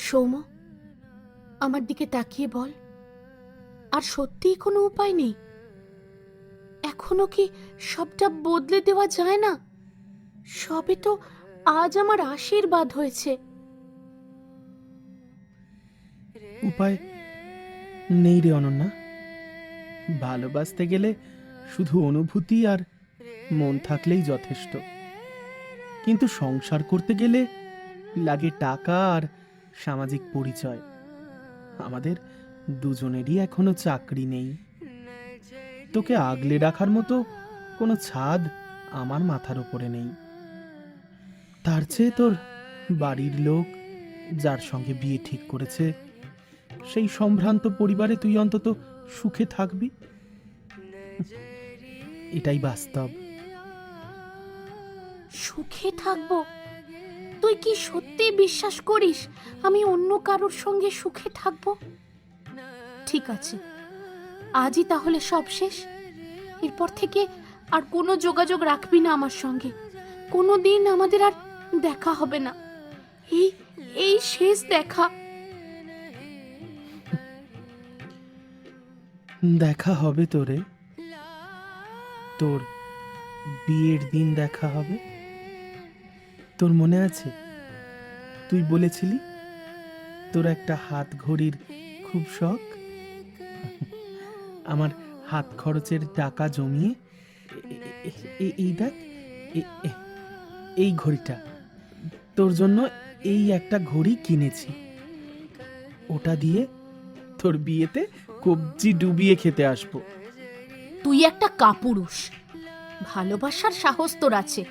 সৌম, আমার দিকে তাকিয়ে বল, আর সত্যিই কোনো উপায় নেই? এখনো কি সবটা বদলে দেওয়া যায় না? সবে তো আজ আমার আশীর্বাদ হয়েছে। উপায় নেই রে অনন্যা। ভালোবাসতে গেলে শুধু অনুভূতি আর মন থাকলেই যথেষ্ট, কিন্তু সংসার করতে গেলে লাগে টাকা আর সামাজিক পরিচয়। আমাদের দুজনেরই এখনো চাকরি নেই। তোকে আগলে রাখার মতো কোনো ছাদ আমার মাথার উপরে নেই। তার চেয়ে তোর বাড়ির লোক যার সঙ্গে বিয়ে ঠিক করেছে সেই সম্ভ্রান্ত পরিবারে তুই অন্তত সুখে থাকবি, এটাই বাস্তব। সুখে থাকবো? তুই কি সত্যি বিশ্বাস করিস আমি অন্য কারোর সঙ্গে সুখে থাকবো? ঠিক আছে, আজই তাহলে সব শেষ। এরপর থেকে আর কোনো যোগাযোগ রাখবি না আমার সঙ্গে। কোনো দিন আমাদের আর দেখা হবে না। এই এই শেষ দেখা। দেখা হবে তোরে, তোর বিয়ের দিন দেখা হবে। তোর মনে আছে তুই বলেছিলি তোর একটা হাত ঘড়ির খুব শখ? আমার হাত খরচের টাকা জমিয়ে এই দেখ, এই ঘড়িটা তোর জন্য এই একটা ঘড়ি কিনেছি। ওটা দিয়ে তোর বিয়েতে কবজি ডুবিয়ে খেতে আসবো। তুই একটা কাপুরুষ। ভালোবাসার সাহস তোর আছে,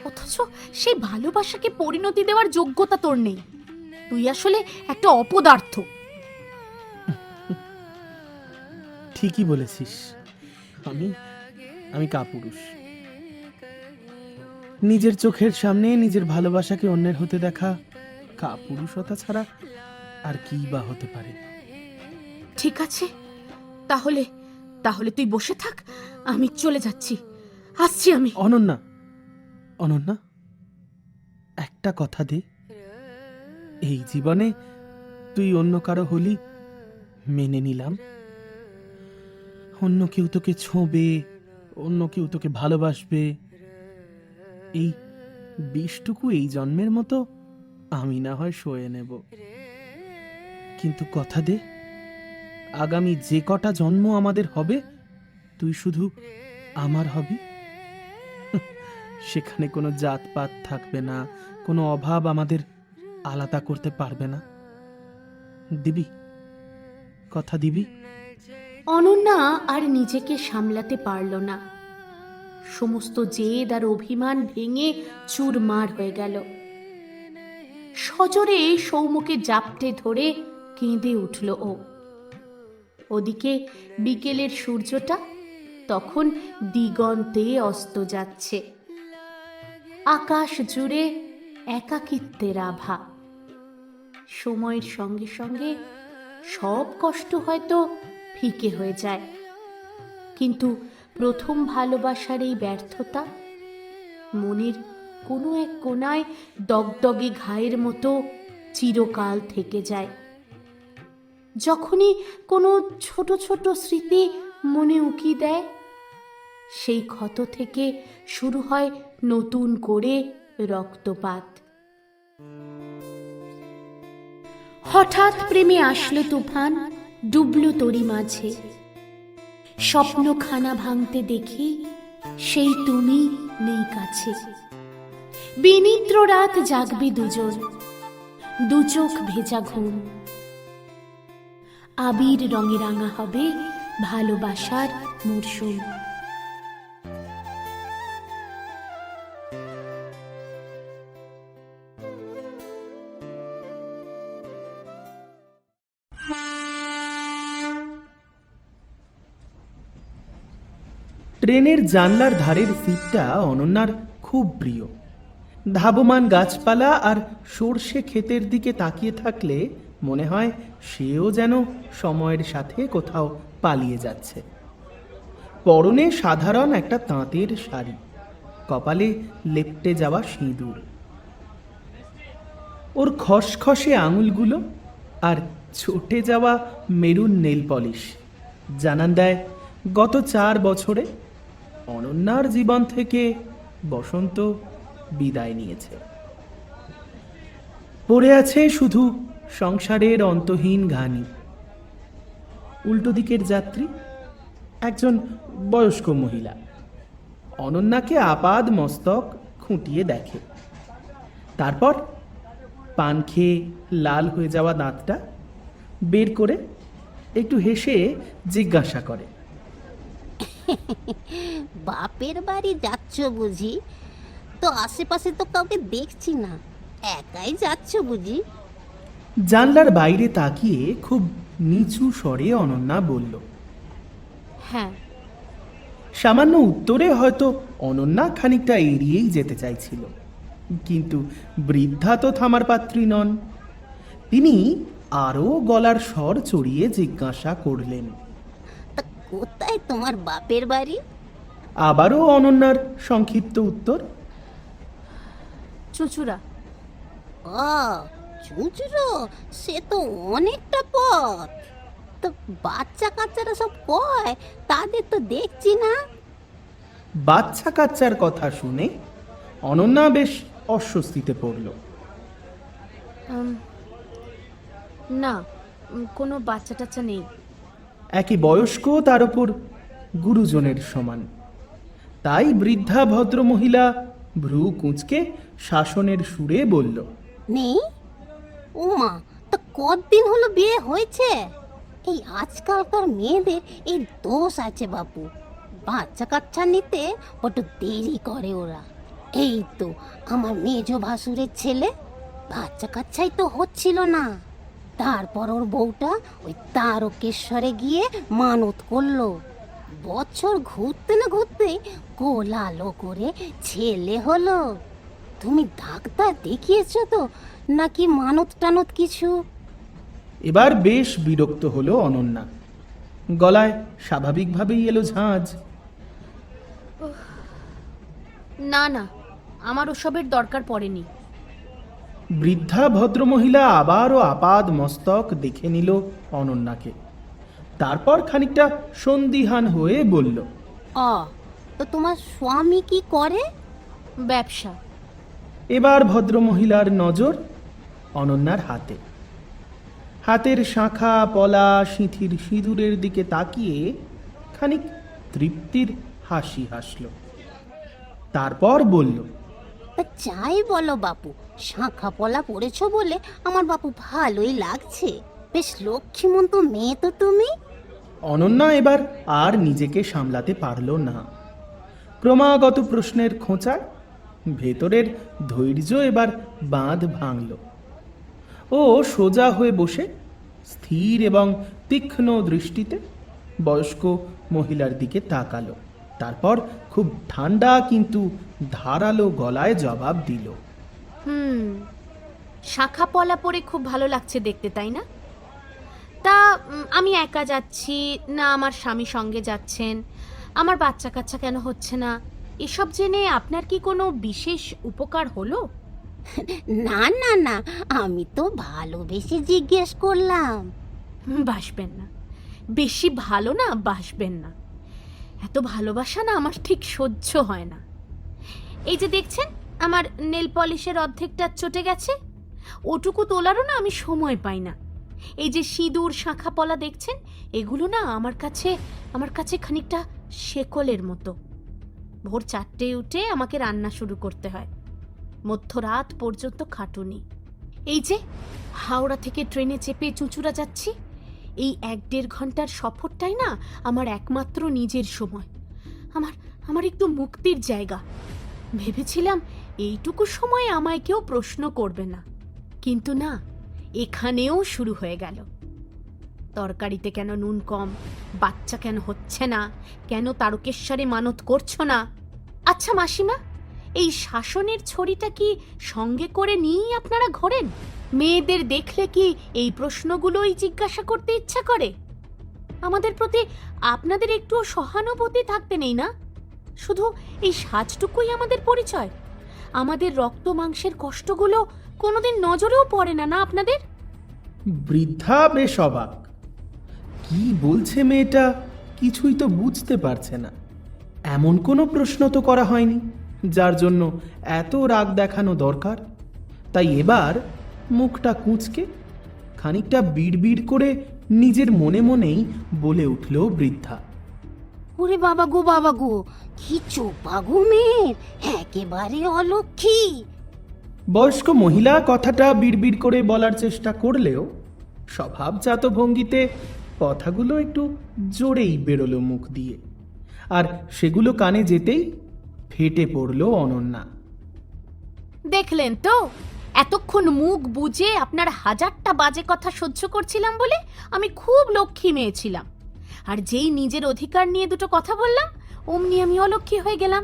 অথচ সেই ভালোবাসাকে পরিণতি দেওয়ার যোগ্যতা তোর নেই। তুই আসলে একটা অপদার্থ। ঠিকই বলেছিস, আমি আমি কাপুরুষ। নিজের চোখের সামনে নিজের ভালোবাসাকে অন্যের হতে দেখা কাপুরুষতা ছাড়া আর কি বা হতে পারে? ঠিক আছে, তাহলে তাহলে তুই বসে থাক, আমি চলে যাচ্ছি। আসছি আমি। অনন্যা, অনন্যা, একটা কথা দে। এই জীবনে তুই অন্য কারো হলি মেনে নিলাম, অন্য কেউ তোকে ছোঁবে, অন্য কেউ তোকে ভালোবাসবে, এই বিষটুকু এই জন্মের মতো আমি না হয় সয়ে নেব, কিন্তু কথা দে আগামী যে কটা জন্ম আমাদের হবে তুই শুধু আমার হবি। সেখানে কোনো জাতপাত থাকবে না, কোনো অভাব আমাদের আলাদা করতে পারবে না। দিবি? কথা দিবি? অনন্যা আর নিজেকে সামলাতে পারল না। সমস্ত জেদ আর অভিমান ভেঙে চুরমার হয়ে গেল। সজোরে সৌমকে জাপটে ধরে কেঁদে উঠল ও। ওদিকে বিকেলের সূর্যটা তখন দিগন্তে অস্ত যাচ্ছে। আকাশ জুড়ে একাকিত্বের আভা। সময়ের সঙ্গে সঙ্গে সব কষ্ট হয়তো ফিকে হয়ে যায়, কিন্তু প্রথম ভালোবাসার এই ব্যর্থতা মনের কোনো এক কোণায় দগদগে ঘায়ের মতো চিরকাল থেকে যায়। যখনই কোনো ছোট ছোট স্মৃতি মনে উকি দেয়, সেই ক্ষত থেকে শুরু হয় নতুন করে রক্তপাত। হঠাৎ প্রেমে আসলো তুফান, ডুবলো তোরই মাঝে। স্বপ্নখানা ভাঙতে দেখি সেই তুমি নেই কাছে। বিনিদ্র রাত জাগবে দুজন, দু চোখ ভেজা ঘুম। আবির রঙে রাঙা হবে ভালোবাসার মরশুম। ট্রেনের জানলার ধারের সিটটা অনন্যার খুব প্রিয়। ধাবমান গাছপালা আর সর্ষে ক্ষেতের দিকে তাকিয়ে থাকলে মনে হয় সেও যেন সময়ের সাথে কোথাও পালিয়ে যাচ্ছে। পরনে সাধারণ একটা তাঁতের শাড়ি, কপালে লেপ্টে যাওয়া সিঁদুর। ওর খসখসে আঙুলগুলো আর ছুটে যাওয়া মেরুন নেল পলিশ জানান দেয় গত 4 বছরে অনন্যার জীবন থেকে বসন্ত বিদায় নিয়েছে। পড়ে আছে শুধু সংসারের অন্তহীন ঘানি। উল্টো দিকের যাত্রী একজন বয়স্ক মহিলা অনন্যাকে আপাদ মস্তক খুঁটিয়ে দেখে। তারপর পান খেয়ে লাল হয়ে যাওয়া দাঁতটা বের করে একটু হেসে জিজ্ঞাসা করে, বাপের বাড়ি যাচ্ছ বুঝি? তো আশেপাশে তো কাউকে দেখছি না, একাই যাচ্ছ বুঝি? জানলার বাইরে তাকিয়ে খুব নিচু স্বরে অনন্যা বলল। হ্যাঁ। সামান্য উত্তরে হয়তো অনন্যা খানিকটা এড়িয়েই যেতে চাইছিল, কিন্তু বৃদ্ধা তো থামার পাত্রী নন। তিনি আরও গলার স্বর চড়িয়ে জিজ্ঞাসা করলেন, তা কোথায় তোমার বাপের বাড়ি? আবারও অনন্যার সংক্ষিপ্ত উত্তর, চুচুড়া। ও চুচুড়ো, সে তো অনেকটা পথ। তো বাচ্চা কাচ্চারা সব কয়, তাদের তো দেখছি না। বাচ্চা কাচ্চার কথা শুনে অনন্যা বেশ অস্বস্তিতে পড়ল। না, কোনো বাচ্চা টাচ্চা নেই। একই বয়স্ক, তার উপর গুরুজনের সমান। তাই বৃদ্ধা ভদ্রমহিলা ভ্রু কুঁচকে শাসনের সুরে বলল, নেই? ওমা, তা কতদিন হলো বিয়ে হয়েছে? এই আজকালকার মেয়েদের এই দোষ আছে বাপু, বাচ্চা কাচ্চা নিতে বড্ড দেরি করে ওরা। এই তো আমার মেজ ভাসুরের ছেলে, বাচ্চা কাচ্চাই তো হচ্ছিল না। তারপর ওর বউটা ওই তারকেশ্বরে গিয়ে মানত করলো। বছর ঘুরতে না ঘুরতে গোলালো করে ছেলে হলো। তুমি ডাক্তার দেখিয়েছো তো, নাকি মানত টানত কিছু? এবার বেশ বিরক্ত হলো অনন্যা। গলায় স্বাভাবিকভাবেই এলো ঝাঁজ। না না, আমার ওসবের দরকার পড়েনি। বৃদ্ধা ভদ্রমহিলা আবারও আপাদ মস্তক দেখে নিল অনন্যাকে। তারপর খানিকটা সন্দিহান হয়ে বলল, তো তোমার স্বামী কি করে? ব্যবসা। এবার ভদ্রমহিলার নজর অনন্যার হাতে। হাতের শাঁখা পলা সিঁথির সিঁদুরের দিকে তাকিয়ে খানিক তৃপ্তির হাসি হাসল। তারপর বলল, তা যাই বলো বাপু, শাঁখা পলা পড়েছো বলে আমার বাপু ভালোই লাগছে। বেশ লক্ষ্মীমন্ত মেয়ে তো তুমি। অনন্যা এবার আর নিজেকে সামলাতে পারল না। ক্রমাগত প্রশ্নের খোঁচায় ভেতরের ধৈর্য এবার বাঁধ ভাঙল। ও সোজা হয়ে বসে স্থির এবং তীক্ষ্ণ দৃষ্টিতে বয়স্ক মহিলার দিকে তাকালো। তারপর খুব ঠান্ডা কিন্তু ধারালো গলায় জবাব দিল, শাখা পলা পরে খুব ভালো লাগছে দেখতে, তাই না? তা আমি একা যাচ্ছি না আমার স্বামী সঙ্গে যাচ্ছেন, আমার বাচ্চা কাচ্চা কেন হচ্ছে না, এসব জেনে আপনার কি কোনো বিশেষ উপকার হলো? না না না, আমি তো ভালোবেসে জিজ্ঞেস করলাম। বাসবেন না, বেশি ভালো না বাসবেন না। এত ভালোবাসা না আমার ঠিক সহ্য হয় না। এই যে দেখছেন আমার নেল পলিশের অর্ধেকটা চটে গেছে, ওটুকু তোলারও না আমি সময় পাই না। এই যে সিঁদুর শাঁখা পলা দেখছেন, এগুলো না আমার কাছে খানিকটা শেকলের মতো। ভোর 4টে উঠে আমাকে রান্না শুরু করতে হয়, মধ্যরাত পর্যন্ত খাটুনি। এই যে হাওড়া থেকে ট্রেনে চেপে চুঁচুড়া যাচ্ছি, এই 1-1.5 ঘন্টার সফরটাই না আমার একমাত্র নিজের সময়, আমার একটু মুক্তির জায়গা। ভেবেছিলাম এইটুকু সময় আমায় কেউ প্রশ্ন করবে না, কিন্তু না, এখানেও শুরু হয়ে গেল। তরকারিতে কেন নুন কম, বাচ্চা কেন হচ্ছে না, কেন তারকেশ্বরে মানত করছো না। আচ্ছা মাসিমা, এই শাসনের ছড়িটা কি সঙ্গে করে নিয়েই আপনারা ঘোরেন? মেয়েদের দেখলে কি এই প্রশ্নগুলোই জিজ্ঞাসা করতে ইচ্ছা করে? আমাদের প্রতি আপনাদের একটুও সহানুভূতি থাকতে নেই না? শুধু এই সাজটুকুই আমাদের পরিচয়? আমাদের রক্ত মাংসের কষ্টগুলো কোনোদিন নজরেও পড়ে না, না আপনাদের? বৃদ্ধা বেশ অবাক। কি বলছে মেয়েটা কিছুই তো বুঝতে পারছে না। এমন কোনো প্রশ্ন তো করা হয়নি যার জন্য এত রাগ দেখানো দরকার। তাই এবার মুখটা কুঁচকে খানিকটা বিড়বিড় করে নিজের মনে মনেই বলে উঠল বৃদ্ধা, ওরে বাবা গো, কি চোপা গো মেয়ের, একেবারে অলক্ষী। বয়স্ক মহিলা কথাটা বিড়বিড় করে বলার চেষ্টা করলেও স্বভাবজাত ভঙ্গিতে কথাগুলো একটু জোরেই বেরোলো মুখ দিয়ে, আর সেগুলো কানে যেতেই ফেটে পড়ল অনন্যা। দেখলেন তো, এতক্ষণ মুখ বুজে আপনার হাজারটা বাজে কথা সহ্য করছিলাম বলে আমি খুব লক্ষ্মী মেয়ে ছিলাম, আর যেই নিজের অধিকার নিয়ে দুটো কথা বললাম অমনি আমি অলক্ষ্মী হয়ে গেলাম।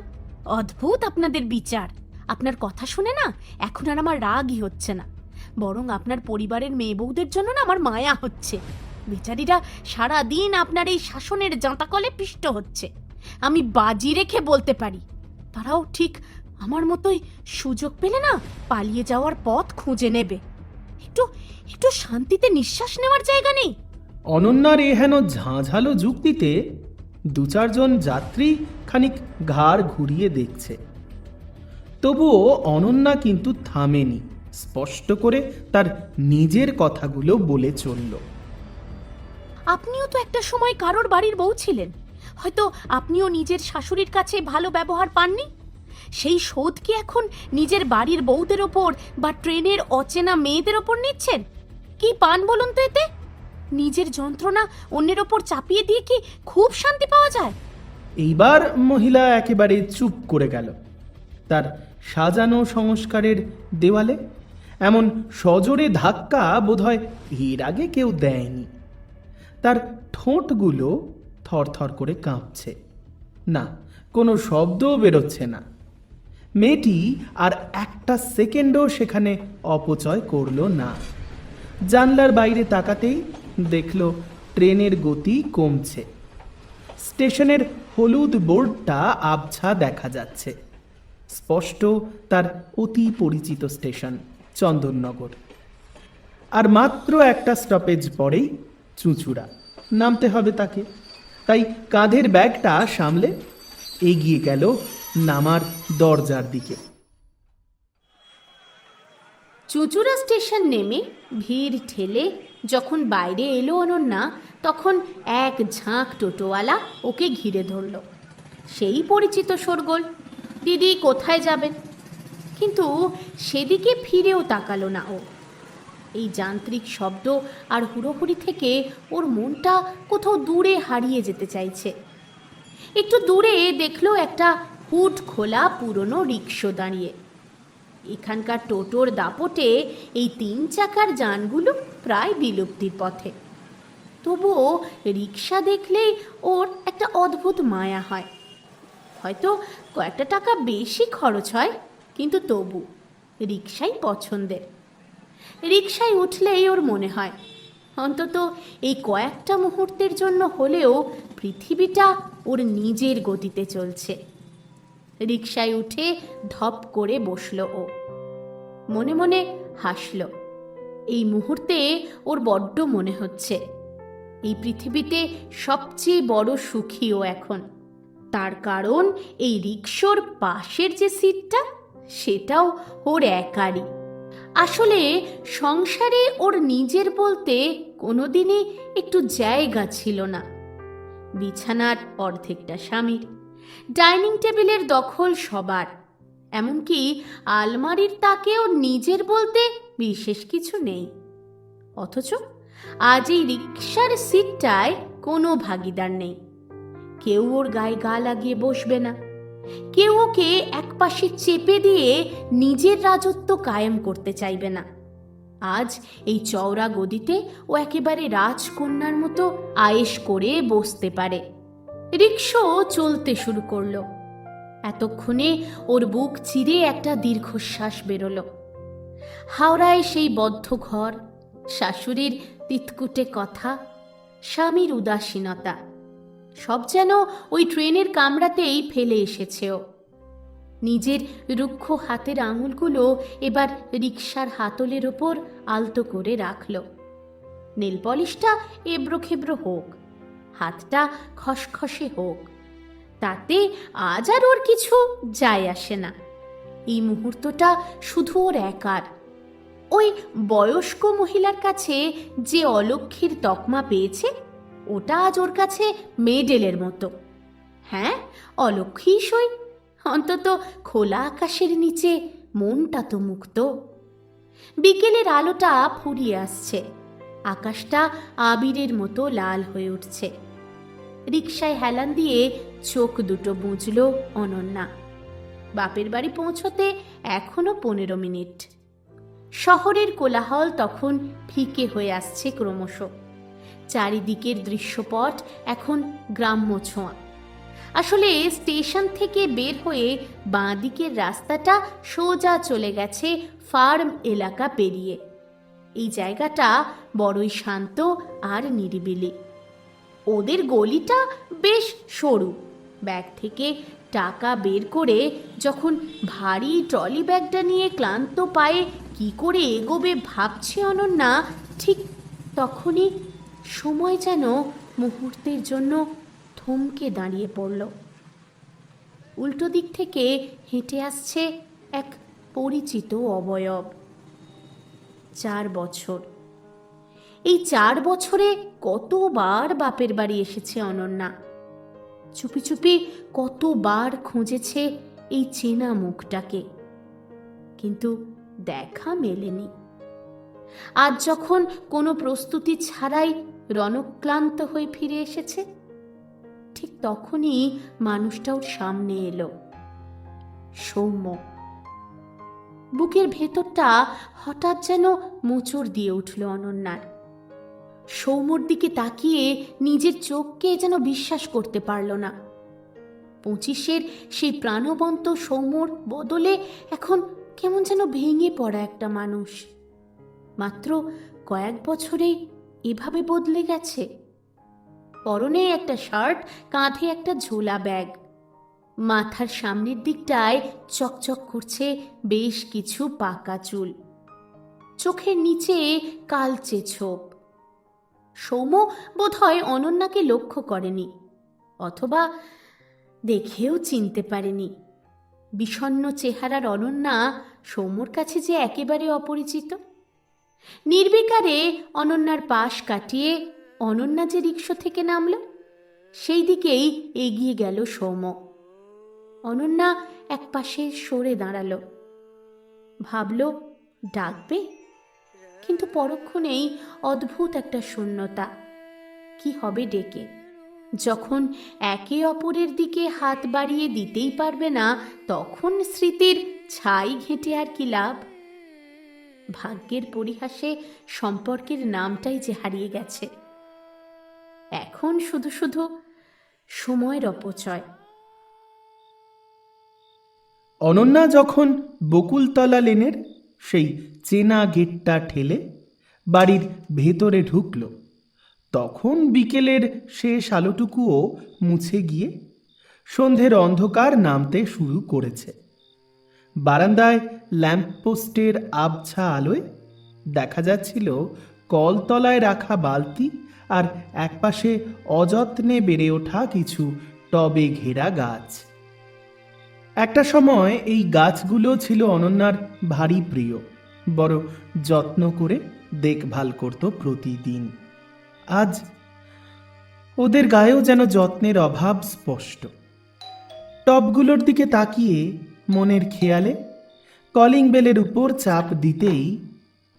অদ্ভুত আপনাদের বিচার। আপনার কথা শুনে না এখন আর আমার রাগই হচ্ছে না, বরং আপনার পরিবারের মেয়ে বউদের জন্য না আমার মায়া হচ্ছে। বেচারিরা সারা দিন আপনার এই শাসনের জাঁতাকলে পিষ্ট হচ্ছে। আমি বাজি রেখে বলতে পারি তারাও ঠিক আমার মতোই সুযোগ পেলে না পালিয়ে যাওয়ার পথ খুঁজে নেবে। একটু একটু শান্তিতে নিঃশ্বাস নেওয়ার জায়গা নেই। অনন্যার এহেন ঝাঁঝালো যুক্তিতে দু চারজন যাত্রী খানিক ঘাড় ঘুরিয়ে দেখছে। তবুও অনন্যা কিন্তু থামেনি, স্পষ্ট করে তার নিজের কথাগুলো বলে চলল। আপনিও তো একটা সময় কারোর বাড়ির বউ ছিলেন, হয়তো আপনিও নিজের শাশুড়ির কাছে ভালো ব্যবহার পাননি। সেই শোধ কি এখন নিজের বাড়ির বউদের ওপর বা ট্রেনের অচেনা মেয়েদের ওপর নিচ্ছেন? কি পান বলুন তো এতে? নিজের যন্ত্রণা অন্যের ওপর চাপিয়ে দিয়ে কি খুব শান্তি পাওয়া যায়? এইবার মহিলা একেবারে চুপ করে গেল। তার সাজানো সংস্কারের দেওয়ালে এমন সজোরে ধাক্কা বোধহয় এর আগে কেউ দেয়নি। তার ঠোঁটগুলো থরথর করে কাঁপছে, না কোনো শব্দও বেরোচ্ছে না। মেয়েটি আর একটা সেকেন্ডও সেখানে অপচয় করল না। জানলার বাইরে তাকাতেই দেখল ট্রেনের গতি কমছে। স্টেশনের হলুদ বোর্ডটা আবছা দেখা যাচ্ছে। স্পষ্ট তার অতি পরিচিত স্টেশন চন্দননগর। আর মাত্র একটা স্টপেজ পরেই চুঁচুড়া নামতে হবে তাকে। তাই কাঁধের ব্যাগটা সামলে এগিয়ে গেল নামার দরজার দিকে। চুঁচুড়া স্টেশন নেমে ভিড় ঠেলে যখন বাইরে এলো অনন্যা, তখন এক ঝাঁক টোটোওয়ালা ওকে ঘিরে ধরল। সেই পরিচিত শোরগোল, দিদি কোথায় যাবেন? কিন্তু সেদিকে ফিরেও তাকালো না ও। এই যান্ত্রিক শব্দ আর হুড়োহুড়ি থেকে ওর মনটা কোথাও দূরে হারিয়ে যেতে চাইছে। একটু দূরে দেখলো একটা হুড খোলা পুরনো রিকশো দাঁড়িয়ে। এখানকার টোটোর দাপটে এই 3 চাকার যানগুলো প্রায় বিলুপ্তির পথে। তবুও রিক্সা দেখলেই ওর একটা অদ্ভুত মায়া হয়। হয়তো কয়েকটা টাকা বেশি খরচ হয়, কিন্তু তবু রিক্সাই পছন্দের। রিক্সায় উঠলেই ওর মনে হয় অন্তত এই কয়েকটা মুহূর্তের জন্য হলেও পৃথিবীটা ওর নিজের গতিতে চলছে। রিক্সায় উঠে ধপ করে বসল ও, মনে মনে হাসল। এই মুহূর্তে ওর বড্ড মনে হচ্ছে এই পৃথিবীতে সবচেয়ে বড় সুখী ও এখন। তার কারণ এই রিক্সার পাশের যে সিটটা, সেটাও ওর একারই। আসলে সংসারে ওর নিজের বলতে কোনোদিনই একটু জায়গা ছিল না। বিছানার অর্ধেকটা স্বামীর, ডাইনিং টেবিলের দখল সবার, এমনকি আলমারির তাকেও নিজের বলতে বিশেষ কিছু নেই। অথচ আজ এই রিক্সার সিটটায় কোনো ভাগিদার নেই। কেউ ওর গায়ে গা লাগিয়ে বসবে না, কেউ ওকে একপাশে চেপে দিয়ে নিজের রাজত্ব কায়েম করতে চাইবে না। আজ এই চওড়া গদিতে ও একেবারে রাজকন্যার মতো আয়েশ করে বসতে পারে। রিক্সা চলতে শুরু করলো। এতক্ষণে ওর বুক চিরে একটা দীর্ঘশ্বাস বেরোলো। হাওড়ায় সেই বদ্ধ ঘর, শাশুড়ির তিতকুটে কথা, স্বামীর উদাসীনতা, সব যেন ওই ট্রেনের কামরাতেই ফেলে এসেছে ও। নিজের রুক্ষ হাতের আঙুলগুলো এবার রিকশার হাতলের ওপর আলতো করে রাখল। নেল পলিশটা এবড়ো খেবড়ো হোক, হাতটা খসখসে হোক, তাতে আজ আর ওর কিছু যায় আসে না। এই মুহূর্তটা শুধু ওর একার। ওই বয়স্ক মহিলার কাছে যে অলক্ষীর তকমা পেয়েছে, ওটা আজ ওর কাছে মেডেলের মতো। হ্যাঁ, অলক্ষী সই, অন্তত খোলা আকাশের নিচে মনটা তো মুক্ত। বিকেলের আলোটা ফুরিয়ে আসছে, আকাশটা আবিরের মতো লাল হয়ে উঠছে। রিকশায় হেলান দিয়ে চোখ দুটো বুঝল অনন্যা। বাপের বাড়ি পৌঁছতে এখনো 15 মিনিট। শহরের কোলাহল তখন ফিকে হয়ে আসছে ক্রমশ। চারিদিকের দৃশ্যপট এখন গ্রাম্য ছোঁয়া। আসলে স্টেশন থেকে বের হয়ে বাঁ দিকের রাস্তাটা সোজা চলে গেছে ফার্ম এলাকা পেরিয়ে। এই জায়গাটা বড়ই শান্ত আর নিরিবিলি। ওদের গলিটা বেশ সরু। ব্যাগ থেকে টাকা বের করে যখন ভারী ট্রলি ব্যাগটা নিয়ে ক্লান্ত পায়ে কি করে এগোবে ভাবছে অনন্যা, ঠিক তখনই সময় যেন মুহূর্তের জন্য থমকে দাঁড়িয়ে পড়ল। উল্টো দিক থেকে হেঁটে আসছে এক পরিচিত অবয়ব। 4 বছর। এই 4 বছরে কতবার বাপের বাড়ি এসেছে অনন্যা, চুপি চুপি কতবার খুঁজেছে এই চেনা মুখটাকে, কিন্তু দেখা মেলেনি। আজ যখন কোনো প্রস্তুতি ছাড়াই রণক্লান্ত হয়ে ফিরে এসেছে, ঠিক তখনই মানুষটা ওর সামনে এলো। সৌম্য। বুকের ভেতরটা হঠাৎ যেন মোচড় দিয়ে উঠল অনন্যার। সৌম্যর দিকে তাকিয়ে নিজের চোখকে যেন বিশ্বাস করতে পারল না। 25-এর সেই প্রাণবন্ত সৌম্যর বদলে এখন কেমন যেন ভেঙে পড়া একটা মানুষ। মাত্র কয়েক বছরেই এভাবে বদলে গেছে। পরনে একটা শার্ট, কাঁধে একটা ঝোলা ব্যাগ, মাথার সামনের দিকটায় চকচক করছে বেশ কিছু পাকা চুল, চোখের নিচে কালচে ছোপ। সৌম্য বোধহয় অনন্যাকে লক্ষ্য করেনি, অথবা দেখেও চিনতে পারেনি। বিষণ্ণ চেহারার অনন্যা সৌম্যর কাছে যে একেবারে অপরিচিত। নির্বিকারে অনন্যার পাশ কাটিয়ে অনন্যা যে রিকশা থেকে নামল, সেই দিকেই এগিয়ে গেল সৌম্য। অনন্যা এক পাশে সরে দাঁড়ালো, ভাবল ডাকবে, কিন্তু পরক্ষণেই অদ্ভুত একটা শূন্যতা। কি হবে ডেকে? যখন একে অপরের দিকে হাত বাড়িয়ে দিতেই পারবে না, তখন স্মৃতির ছাই ঘেঁটে আর কি লাভ? ভাগ্যের পরিহাসে সম্পর্কের নামটাই যে হারিয়ে গেছে। এখন শুধু শুধু সময়ের অপচয়। অনন্যা যখন বকুলতলা লেনের সেই চেনা গেটটা ঠেলে বাড়ির ভেতরে ঢুকল, তখন বিকেলের শেষ আলোটুকুও মুছে গিয়ে সন্ধ্যের অন্ধকার নামতে শুরু করেছে। বারান্দায় ল্যাম্পপোস্টের আবছা আলোয় দেখা যাচ্ছিল কলতলায় রাখা বালতি আর একপাশে অযত্নে বেড়ে ওঠা কিছু টবে ঘেরা গাছ। একটা সময় এই গাছগুলো ছিল অনন্যার ভারী প্রিয়, বড় যত্ন করে দেখভাল করত প্রতিদিন। আজ ওদের গায়েও যেন যত্নের অভাব স্পষ্ট। টবগুলোর দিকে তাকিয়ে মনের খেয়ালে কলিং বেলের উপর চাপ দিতেই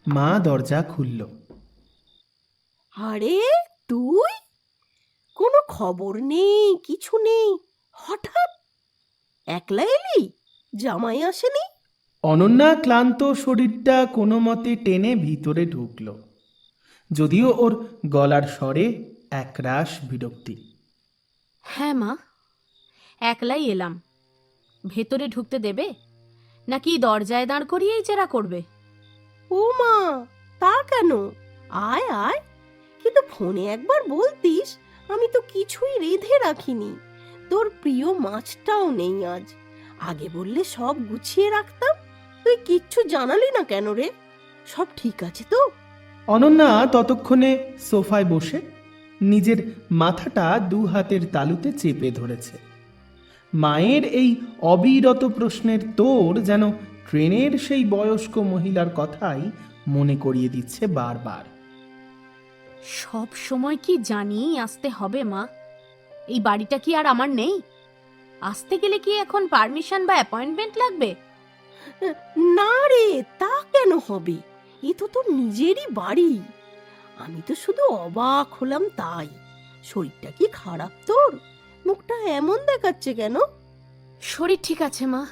মা দরজা খুলল। আরে তুই, কোনো খবর নেই, কিছু নেই, হঠাৎ একলা এলি? জামাই আসেনি? অনন্যা ক্লান্ত শরীরটা কোনো মতে টেনে ভিতরে ঢুকল, যদিও ওর গলার স্বরে একরাশ বিরক্তি। হ্যাঁ মা, একলাই এলাম। ভেতরে ঢুকতে দেবে নাকি দরজায় দাঁড় করিয়েই জেরা করবে? ও মা, তা কেন? আয় আয়, কিন্তু ফোনে একবার বলতিস, আমি তো কিছুই রেঁধে রাখিনি। তোর প্রিয় মাছটাও নেই আজ, আগে বললে সব গুছিয়ে রাখতাম। তুই কিচ্ছু জানালি না কেন রে? সব ঠিক আছে তো? অনন্যা ততক্ষণে সোফায় বসে নিজের মাথাটা দু হাতের তালুতে চেপে ধরেছে। মায়ের এই অবিরত প্রশ্নের তোর যেন ট্রেনের সেই বয়স্ক মহিলার কথাই মনে করিয়ে দিচ্ছে বারবার। সব সময় কি জানিয়েই আসতে হবে মা? এই বাড়িটা কি আর আমার নেই? আসতে গেলে কি এখন পারমিশন বা অ্যাপয়েন্টমেন্ট লাগবে? না রে, তা কেন হবে? এ তো তোর নিজেরই বাড়ি। আমি তো শুধু অবাক হলাম তাই। শরীরটা কি খারাপ তোর? মুখটা এমন দেখাচ্ছে কেন? শরীর ঠিক আছে মা,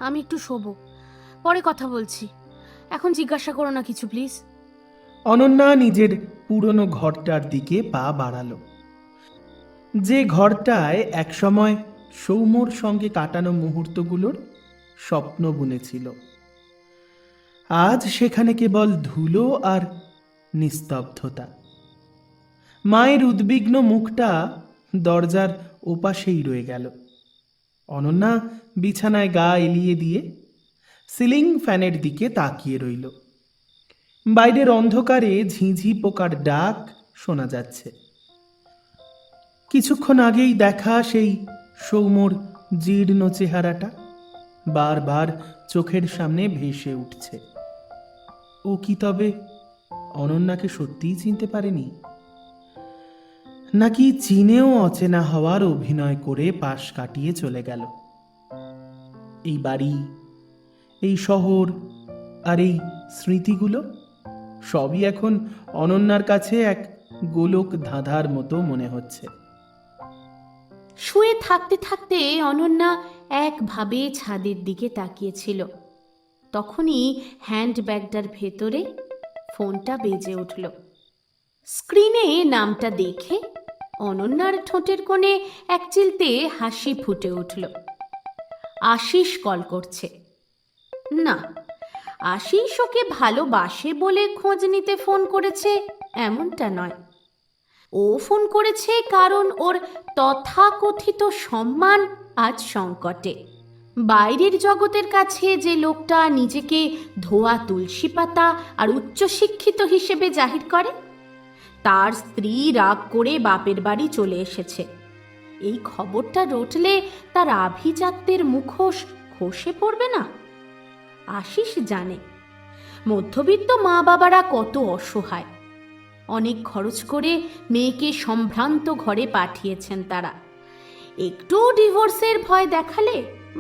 আমি একটু শোবো, পরে কথা বলছি। এখন জিজ্ঞাসা করো না কিছু প্লিজ। অনন্যা নিজের পুরনো ঘরটার দিকে পা বাড়ালো, যে ঘরটায় একসময় সৌম্যর সঙ্গে কাটানো মুহূর্তগুলোর স্বপ্ন বুনেছিল। আজ সেখানে কেবল ধুলো আর নিস্তব্ধতা। মায়ের উদ্বিগ্ন মুখটা দরজার ওপাশেই রয়ে গেল। অনন্যা বিছানায় গা এলিয়ে দিয়ে সিলিং ফ্যানের দিকে তাকিয়ে রইল। বাইরের অন্ধকারে ঝিঁঝি পোকার ডাক শোনা যাচ্ছে। কিছুক্ষণ আগেই দেখা সেই সৌম্যর জীর্ণ চেহারাটা বারবার চোখের সামনে ভেসে উঠছে। ও কি তবে অনন্যাকে সত্যিই চিনতে পারেনি, নাকি চিনেও অচেনা হওয়ার অভিনয় করে পাশ কাটিয়ে চলে গেল? এই বাড়ি, এই শহর আর এই স্মৃতিগুলো সবই এখন অনন্যার কাছে এক গোলক ধাঁধার মতো মনে হচ্ছে। শুয়ে থাকতে থাকতে অনন্যা একভাবে ছাদের দিকে তাকিয়েছিল। তখনই হ্যান্ডব্যাগটার ভেতরে ফোনটা বেজে উঠল। স্ক্রিনে নামটা দেখে অনন্যার ঠোঁটের কোণে এক চিলতে হাসি ফুটে উঠল। আশিস কল করছে। না, আশিস ওকে ভালোবাসে বলে খোঁজ নিতে ফোন করেছে এমনটা নয়। ও ফোন করেছে কারণ ওর তথাকথিত সম্মান আজ সংকটে। বাইরের জগতের কাছে যে লোকটা নিজেকে ধোয়া তুলসী পাতা আর উচ্চশিক্ষিত হিসেবে জাহির করে, তার স্ত্রী রাগ করে বাপের বাড়ি চলে এসেছে। এই খবরটা রটলে তার আভিজাত্যের মুখোশ খসে পড়বে না? আশিস জানে মধ্যবিত্ত মা বাবারা কত অসহায়। অনেক খরচ করে মেয়েকে সম্ভ্রান্ত ঘরে পাঠিয়েছেন তারা। একটু ডিভোর্সের ভয় দেখালে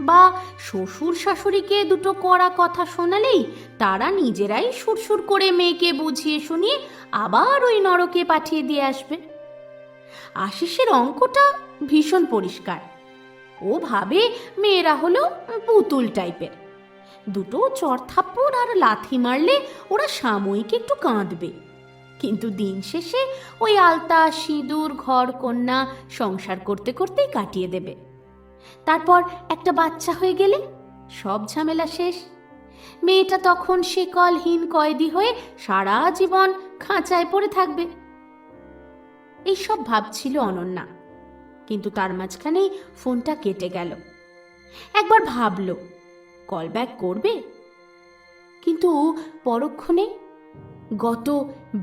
বা শ্বশুর শাশুড়িকে দুটো কড়া কথা শোনালেই তারা নিজেরাই সুরসুর করে মেয়েকে বুঝিয়ে শুনিয়ে আবার ওই নরকে পাঠিয়ে দিয়ে আসবে। আশিসের অঙ্কটা ভীষণ পরিষ্কার। ও ভাবে মেয়েরা হলো পুতুল টাইপের, দুটো চড়থাপ্পড় আর লাথি মারলে ওরা সাময়িক একটু কাঁদবে, কিন্তু দিন শেষে ওই আলতা সিঁদুর ঘর কন্যা সংসার করতে করতেই কাটিয়ে দেবে। তারপর একটা বাচ্চা হয়ে গেলে সব ঝামেলা শেষ। মেয়েটা তখন শিকলহীন কয়েদি হয়ে সারা জীবন খাঁচায় পড়ে থাকবে। এইসব ভাবছিল অনন্যা, কিন্তু তার মাঝখানেই ফোনটা কেটে গেল। একবার ভাবল কল ব্যাক করবে, কিন্তু পরক্ষণে গত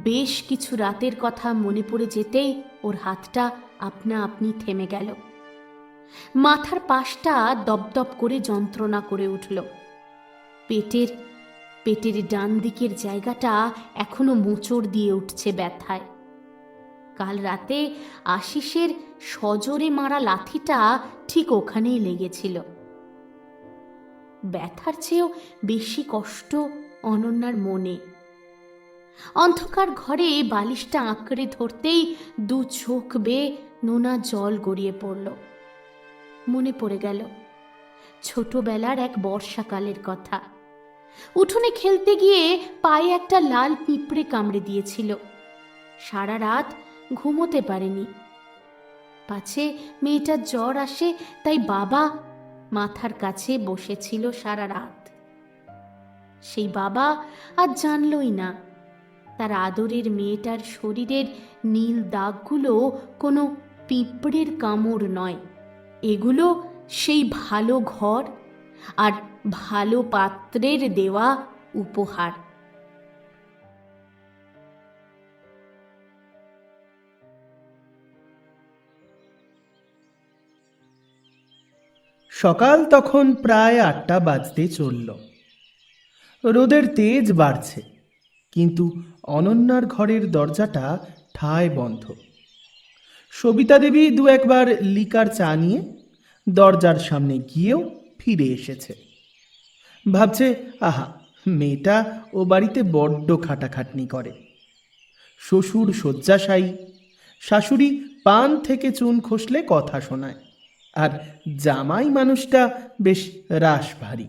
বেশ কিছু রাতের কথা মনে পড়ে যেতেই ওর হাতটা আপনা আপনি থেমে গেল। মাথার পাশটা দপদপ করে যন্ত্রণা করে উঠল। পেটের ডান দিকের জায়গাটা এখনো মোচড় দিয়ে উঠছে ব্যথায়। কাল রাতে আশিসের সজোরে মারা লাথিটা ঠিক ওখানেই লেগেছিল। ব্যথার চেয়েও বেশি কষ্ট অনন্যার মনে। অন্ধকার ঘরে বালিশটা আঁকড়ে ধরতেই দু চোখ বেয়ে নোনা জল গড়িয়ে পড়ল। মনে পড়ে গেল ছোটবেলার এক বর্ষাকালের কথা। উঠোনে খেলতে গিয়ে পায়ে একটা লাল পিঁপড়ে কামড়ে দিয়েছিল। সারা রাত ঘুমোতে পারেনি। পাছে মেয়েটার জ্বর আসে, তাই বাবা মাথার কাছে বসেছিল সারা রাত। সেই বাবা আর জানলই না তার আদরের মেয়েটার শরীরের নীল দাগগুলো কোনো পিঁপড়ের কামড় নয়, এগুলো সেই ভালো ঘর আর ভালো পাত্রের দেওয়া উপহার। সকাল তখন প্রায় 8টা বাজতে চলল। রোদের তেজ বাড়ছে, কিন্তু অনন্যার ঘরের দরজাটা ঠায় বন্ধ। সবিতা দেবী দু একবার লিকার চা নিয়ে দরজার সামনে গিয়েও ফিরে এসেছে। ভাবছে, আহা, মেয়েটা ও বাড়িতে বড্ড খাটাখাটনি করে। শ্বশুর শয্যাশায়ী, শাশুড়ি পান থেকে চুন খসলে কথা শোনায়, আর জামাই মানুষটা বেশ রাশ ভারী।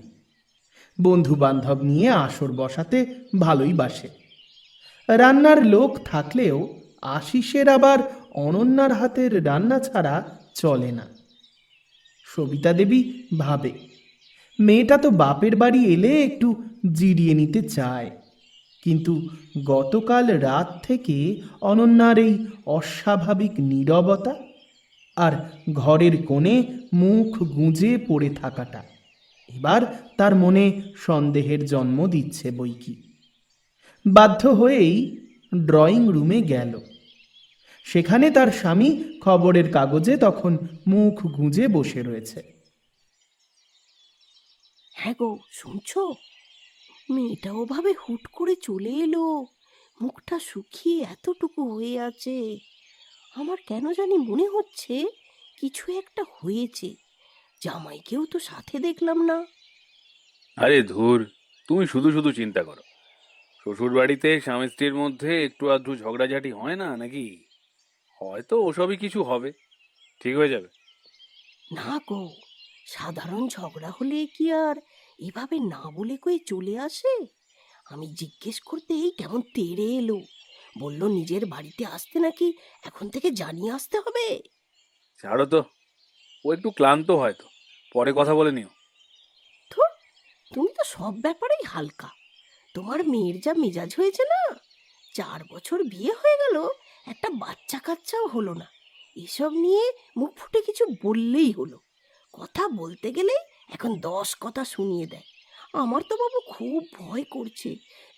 বন্ধু বান্ধব নিয়ে আসর বসাতে ভালোই বাসে। রান্নার লোক থাকলেও আশিসের আবার অনন্যার হাতের রান্না ছাড়া চলে না। সবিতা দেবী ভাবে, মেয়েটা তো বাপের বাড়ি এলে একটু জিরিয়ে নিতে চায়, কিন্তু গতকাল রাত থেকে অনন্যার এই অস্বাভাবিক নীরবতা আর ঘরের কোণে মুখ গুঁজে পড়ে থাকাটা এবার তার মনে সন্দেহের জন্ম দিচ্ছে বইকি। বাধ্য হয়েই ড্রয়িং রুমে গেল। সেখানে তার স্বামী খবরের কাগজে তখন মুখ গুঁজে বসে রয়েছে। হ্যাঁ গো, শুনছো? মেয়েটা ওভাবে হুট করে চলে এলো, মুখটা শুকিয়ে এতটুকু হয়ে আছে। আমার কেন জানি মনে হচ্ছে কিছু একটা হয়েছে। জামাইকেও তো সাথে দেখলাম না। আরে ধুর, তুমি শুধু শুধু চিন্তা করো। শ্বশুর বাড়িতে স্বামী স্ত্রীর মধ্যে একটু আধটু ঝগড়াঝাটি হয় না নাকি? হয়তো ওসবই কিছু হবে, ঠিক হয়ে যাবে। না গো, সাধারণ ঝগড়া হলে কি আর এভাবে না বলে কয়ে চলে আসে? আমি জিজ্ঞেস করতেই কেমন তেড়ে এলো, বলল নিজের বাড়িতে আসতে নাকি এখন থেকে জানিয়ে আসতে হবে। ছাড়ো তো, ও একটু ক্লান্ত হয়তো, পরে কথা বলে নিও। ধুর, তুমি তো সব ব্যাপারেই হালকা। তোমার মেয়ের যা মেজাজ হয়েছে না, 4 বছর বিয়ে হয়ে গেল, একটা বাচ্চা কাচ্চাও হলো না, এসব নিয়ে মুখ ফুটে কিছু বললেই হলো। কথা বলতে গেলেই এখন 10 কথা শুনিয়ে দেয়। আমার তো বাবু খুব ভয় করছে,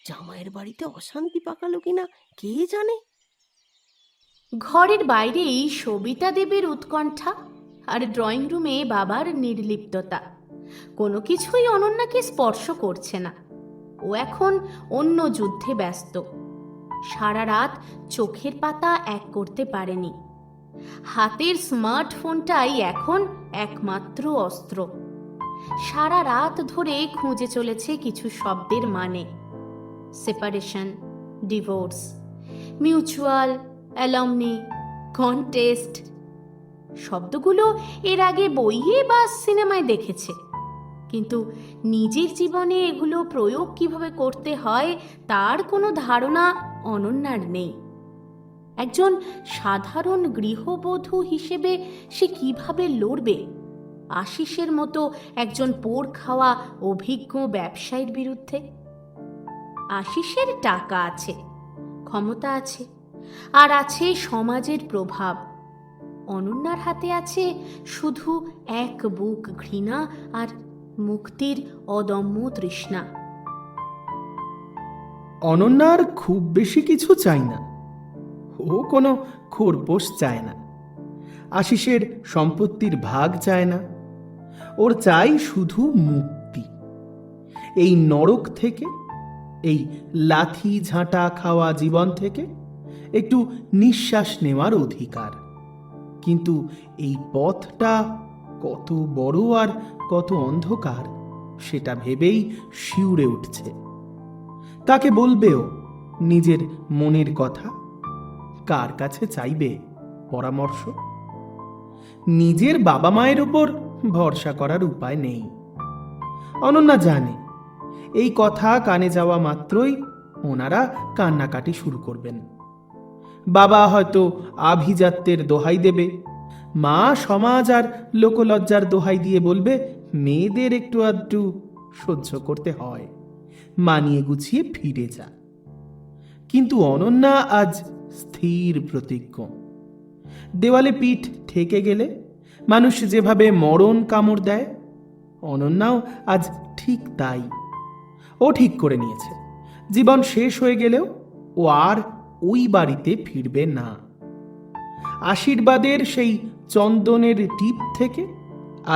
জামাইয়ের বাড়িতে অশান্তি পাকালো কিনা কে জানে। ঘরের বাইরেই সবিতা দেবীর উৎকণ্ঠা, আর ড্রয়িং রুমে বাবার নির্লিপ্ততা। কোনো কিছুই অনন্যাকে স্পর্শ করছে না। ও এখন অন্য যুদ্ধে ব্যস্ত। সারা রাত চোখের পাতা এক করতে পারেনি। হাতের স্মার্টফোনটাই এখন একমাত্র অস্ত্র। সারা রাত ধরে খুঁজে চলেছে কিছু শব্দের মানে: separation, divorce, mutual, alumni, contest. শব্দগুলো এর আগে বইয়ে বা সিনেমায় দেখেছে, কিন্তু নিজের জীবনে এগুলো প্রয়োগ কিভাবে করতে হয় তার কোনো ধারণা অনন্যার নেই। একজন সাধারণ গৃহবধূ হিসেবে সে কিভাবে লড়বে আশিসের মতো একজন পোড় খাওয়া অভিজ্ঞ ব্যবসায়ীর বিরুদ্ধে? আশিসের টাকা আছে, ক্ষমতা আছে, আর আছে সমাজের প্রভাব। অনন্যার হাতে আছে শুধু এক বুক ঘৃণা আর মুক্তির অদম্য তৃষ্ণা। অনন্যার খুব বেশি কিছু চাই না, ও কোনো খোরপোশ চায় না, আশিসের সম্পত্তির ভাগ চায় না। ওর চাই শুধু মুক্তি, এই নরক থেকে, এই লাথি ঝাঁটা খাওয়া জীবন থেকে একটু নিঃশ্বাস নেওয়ার অধিকার। কিন্তু এই পথটা কত বড় আর কত অন্ধকার সেটা ভেবেই শিউরে উঠছে। কাকে বলবেও নিজের মনের কথা? কার কাছে চাইবে পরামর্শ? নিজের বাবা মায়ের উপর ভরসা করার উপায় নেই। অনন্যা জানে এই কথা কানে যাওয়া মাত্রই ওনারা কান্নাকাটি শুরু করবেন। বাবা হয়তো আভিজাত্যের দোহাই দেবে, মা সমাজ আর লোকলজ্জার দোহাই দিয়ে বলবে মেয়েদের একটু আধটু সহ্য করতে হয়, মানিয়ে গুছিয়ে ফিরে যা। কিন্তু অনন্যা আজ স্থির প্রতিজ্ঞ। দেওয়ালে পিঠ ঠেকে গেলে মানুষ যেভাবে মরণ কামড় দেয়, অনন্যাও আজ ঠিক তাই। ও ঠিক করে নিয়েছে, জীবন শেষ হয়ে গেলেও ও আর ওই বাড়িতে ফিরবে না। আশীর্বাদের সেই চন্দনের টিপ থেকে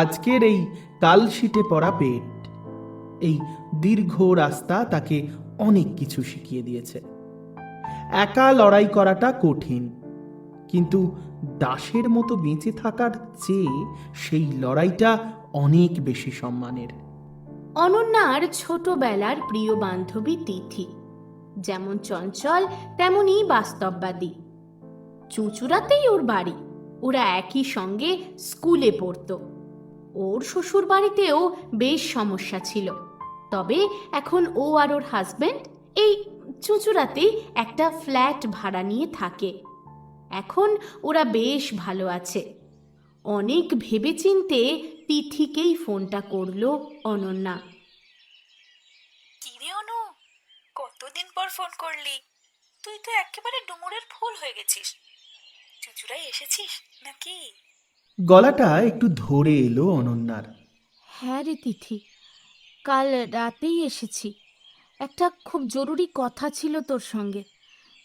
আজকের এই কালশিটে পড়া পেট, এই দীর্ঘ রাস্তা তাকে অনেক কিছু শিখিয়ে দিয়েছে। একা লড়াই করাটা কঠিন, কিন্তু দাসের মতো বেঁচে থাকার চেয়ে সেই লড়াইটা অনেক বেশি সম্মানের। অনন্যার ছোটবেলার প্রিয় বান্ধবী তিথি যেমন চঞ্চল তেমনই বাস্তববাদী। চুঁচুড়াতেই ওর বাড়ি, ওরা একই সঙ্গে স্কুলে পড়তো। ওর শ্বশুর বাড়িতেও বেশ সমস্যা ছিল, তবে এখন ও আর ওর হাজবেন্ড এই চুঁচুড়াতেই একটা ফ্ল্যাট ভাড়া নিয়ে থাকে। এখন ওরা বেশ ভালো আছে। অনেক ভেবেচিন্তে তিথিকেই ফোনটা করলো অনন্যা। কিরে অনু, কতদিন পর ফোন করলি? তুই তো একেবারে ডুমুরের ফুল হয়ে গেছিস। চুচুড়ায় এসেছিস নাকি? গলাটা একটু ধরে এলো অনন্যার। হ্যাঁ রে তিথি, কাল রাতেই এসেছি। একটা খুব জরুরি কথা ছিল তোর সঙ্গে।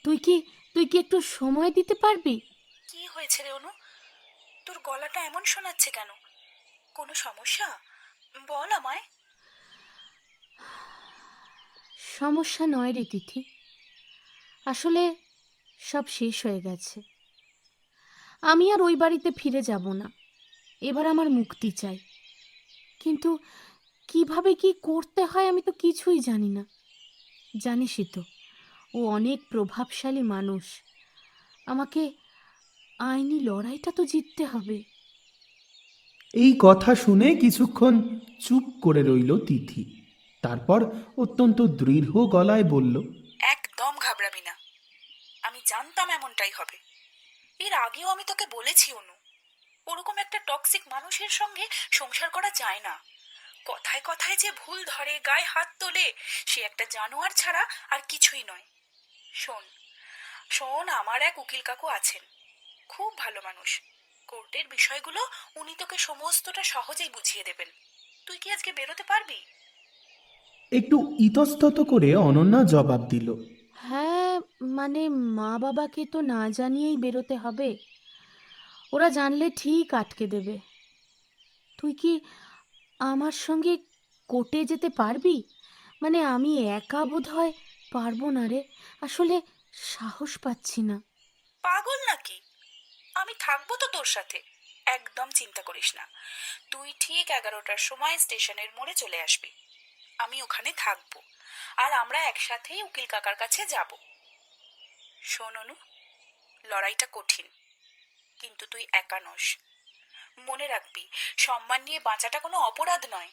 তুই কি একটু সময় দিতে পারবি? কি হয়েছে রে অনু? তোর গলাটা এমন শোনাচ্ছে কেন? কোনো সমস্যা? বল আমায়। সমস্যা নয় রে তিথি, আসলে সব শেষ হয়ে গেছে। আমি আর ওই বাড়িতে ফিরে যাব না। এবার আমার মুক্তি চাই, কিন্তু কিভাবে কি করতে হয় আমি তো কিছুই জানি না। জানিসই তো, ও অনেক প্রভাবশালী মানুষ। আমাকে আইনি লড়াইটা তো জিততে হবে। এই কথা শুনে কিছুক্ষণ চুপ করে রইল তিথি। তারপর অত্যন্ত দৃঢ় গলায় বলল, একদম ঘাবড়াবি না। আমি জানতাম এমনটাই হবে। এর আগেও আমি তোকে বলেছি অনু, ওরকম একটা টক্সিক মানুষের সঙ্গে সংসার করা যায় না। কথায় কথায় যে ভুল ধরে, গায়ে হাত তোলে, সে একটা জানোয়ার ছাড়া আর কিছুই নয়। শোন শোন, আমার এক উকিল কাকু আছেন, খুব ভালো মানুষ। কোর্টের বিষয়গুলো উনি তোকে সমস্তটা সহজেই বুঝিয়ে দেবেন। তুই কি আজকে বেরোতে পারবি? একটু ইতস্তত করে অনন্যা জবাব দিল, হ্যাঁ, মানে মা বাবাকে তো না জানিয়েই বেরোতে হবে। ওরা জানলে ঠিক আটকে দেবে। তুই কি আমার সঙ্গে কোর্টে যেতে পারবি? মানে আমি একা বোধহয় পারবো না রে, আসলে সাহস পাচ্ছি না। পাগল নাকি? আমি থাকবো তো তোর সাথে, একদম চিন্তা করিস না। তুই ঠিক 11টার সময় স্টেশনের মোড়ে চলে আসবি। আমি ওখানে থাকবো, আর আমরা একসাথেই উকিল কাকার কাছে যাব। শোন অনু, লড়াইটা কঠিন, কিন্তু তুই একা নস। মনে রাখবি, সম্মান নিয়ে বাঁচাটা কোনো অপরাধ নয়।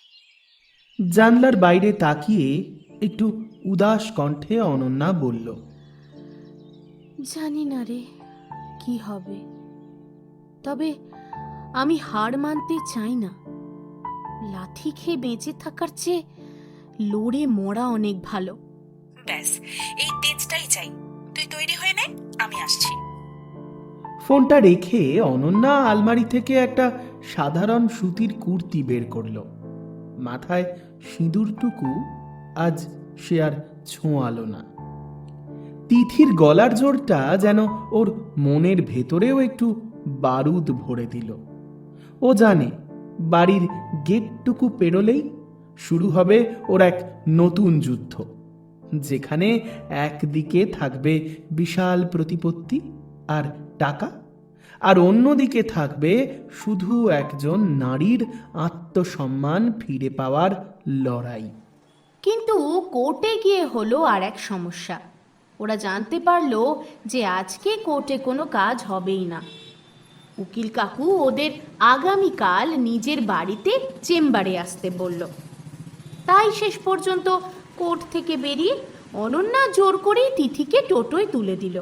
জানলার বাইরে তাকিয়ে একটু উদাস কণ্ঠে অনন্যা বলল, জানি না রে কি হবে, তবে আমি হার মানতে চাই না। লাথি খেয়ে বেঁচে থাকার চেয়ে লড়ে মরা অনেক ভালো। ব্যাস, এই তেজটাই চাই। তুই তৈরি হয়ে নে, আমি আসছি। ফোনটা রেখে অনন্যা আলমারি থেকে একটা সাধারণ সুতির কুর্তি বের করল। মাথায় সিঁদুরটুকু আজ সে আর ছোঁয়ালো না। তিথির গলার জোরটা যেন ওর মনের ভেতরেও একটু বারুদ ভরে দিল। ও জানে বাড়ির গেটটুকু পেরোলেই শুরু হবে ওর এক নতুন যুদ্ধ, যেখানে একদিকে থাকবে বিশাল প্রতিপত্তি আর টাকা, আর অন্যদিকে থাকবে শুধু একজন নারীর আত্মসম্মান ফিরে পাওয়ার লড়াই। কিন্তু কোর্টে গিয়ে হলো আর এক সমস্যা। ওরা জানতে পারলো যে আজকে কোর্টে কোনো কাজ হবেই না। উকিল কাকু ওদের আগামীকাল নিজের বাড়িতে চেম্বারে আসতে বলল। তাই শেষ পর্যন্ত কোর্ট থেকে বেরিয়ে অনন্যা জোর করেই তিথিকে টোটোয় তুলে দিল।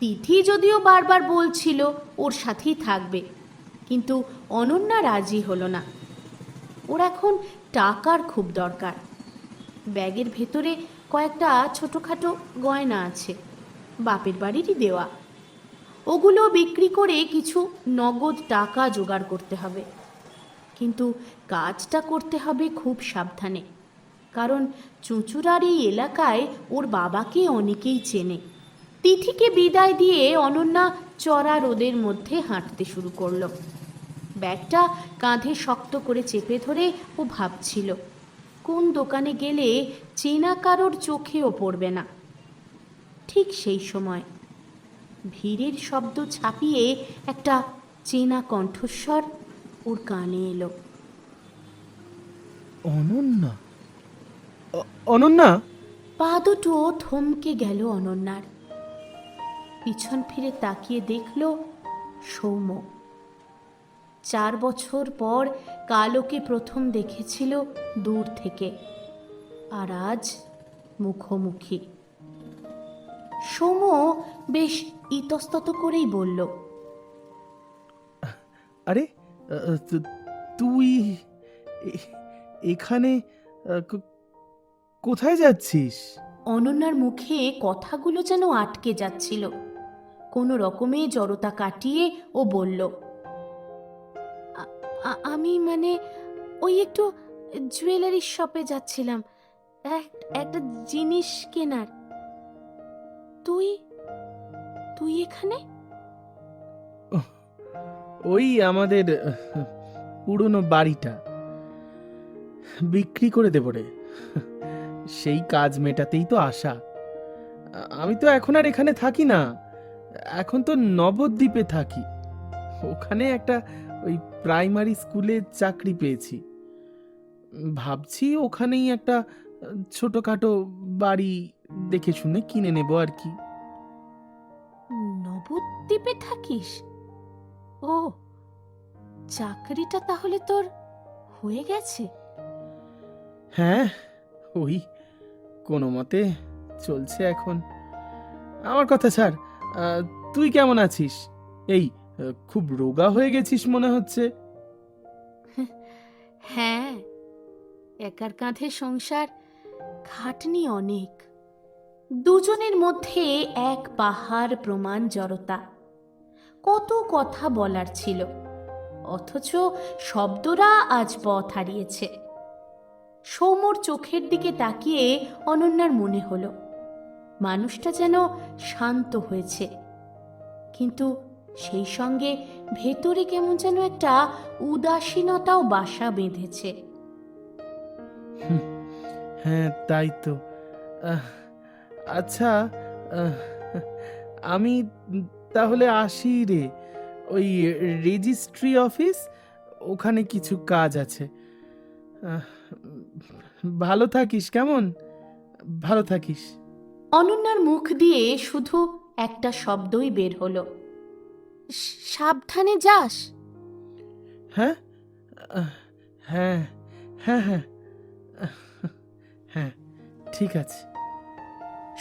তিথি যদিও বারবার বলছিল ওর সাথেই থাকবে, কিন্তু অনন্যা রাজি হলো না। ওর এখন টাকার খুব দরকার। ব্যাগের ভেতরে কয়েকটা ছোটোখাটো গয়না আছে, বাপের বাড়িরই দেওয়া। ওগুলো বিক্রি করে কিছু নগদ টাকা জোগাড় করতে হবে। কিন্তু কাজটা করতে হবে খুব সাবধানে, কারণ চুঁচুড়ার এই এলাকায় ওর বাবাকে অনেকেই চেনে। তিথিকে বিদায় দিয়ে অনন্যা চড়া রোদের মধ্যে হাঁটতে শুরু করলো। ব্যাগটা কাঁধে শক্ত করে চেপে ধরে ও ভাবছিল কোন দোকানে গেলে চেনা কারোর চোখেও পড়বে না। ঠিক সেই সময় ভিড়ের শব্দ ছাপিয়ে একটা চেনা কণ্ঠস্বর ওর কানে এলো। অনন্যা, অনন্যা! পা দুটো থমকে গেল অনন্যার। পিছন ফিরে তাকিয়ে দেখল সৌম্য। 4 বছর পর কাল ওকে প্রথম দেখেছিল দূর থেকে, আর আজ মুখোমুখি। সৌম্য বেশ ইতস্তত করেই বলল, আরে, তুই এখানে কোথায় যাচ্ছিস? অনন্যার মুখে কথাগুলো যেন আটকে যাচ্ছিল। কোনো রকমে জড়তা কাটিয়ে ও বলল, আমি মানে ওই একটু জুয়েলারি শপে যাচ্ছিলাম, একটা জিনিস কেনার। তুই তুই এখানে? ওই আমাদের পুরনো বাড়িটা বিক্রি করে দেব রে, সেই কাজ মেটাতেই তো আসা। আমি তো এখন আর এখানে থাকি না, এখন তো নবদ্বীপে থাকি। ওখানে একটা ওই প্রাইমারি স্কুলে চাকরি পেয়েছি। ভাবছি ওখানেই একটা ছোটখাটো বাড়ি দেখে শুনে কিনে নেব আর কি। নবদ্বীপে থাকিস? ও, চাকরিটা তাহলে তোর হয়ে গেছে? হ্যাঁ, ওই কোনো মতে চলছে এখন। আমার কথা ছাড়, তুই কেমন আছিস? এই খুব রোগা হয়ে গেছিস মনে হচ্ছে। হ্যাঁ, একার কাঁধে সংসার, খাটনি অনেক। দুজনের মধ্যে এক পাহাড় প্রমাণ জড়তা। কত কথা বলার ছিল, অথচ শব্দরা আজ পথ হারিয়েছে। সৌম্যর চোখের দিকে তাকিয়ে অনন্যার মনে হলো মানুষটা যেন শান্ত হয়েছে, কিন্তু সেই সঙ্গে ভেতরে কেমন যেন একটা উদাসীনতাও বাসা বেঁধেছে। হ্যাঁ, তাই তো। আচ্ছা, আমি তাহলে আসি রে। ওই রেজিস্ট্রি অফিস, ওখানে কিছু কাজ আছে। ভালো থাকিস, কেমন? ভালো থাকিস। অনন্যার মুখ দিয়ে শুধু একটা শব্দই বের হলো, সাবধানে যাস। হ্যাঁ, হ্যাঁ, হ্যাঁ, হ্যাঁ, হ্যাঁ, ঠিক আছে।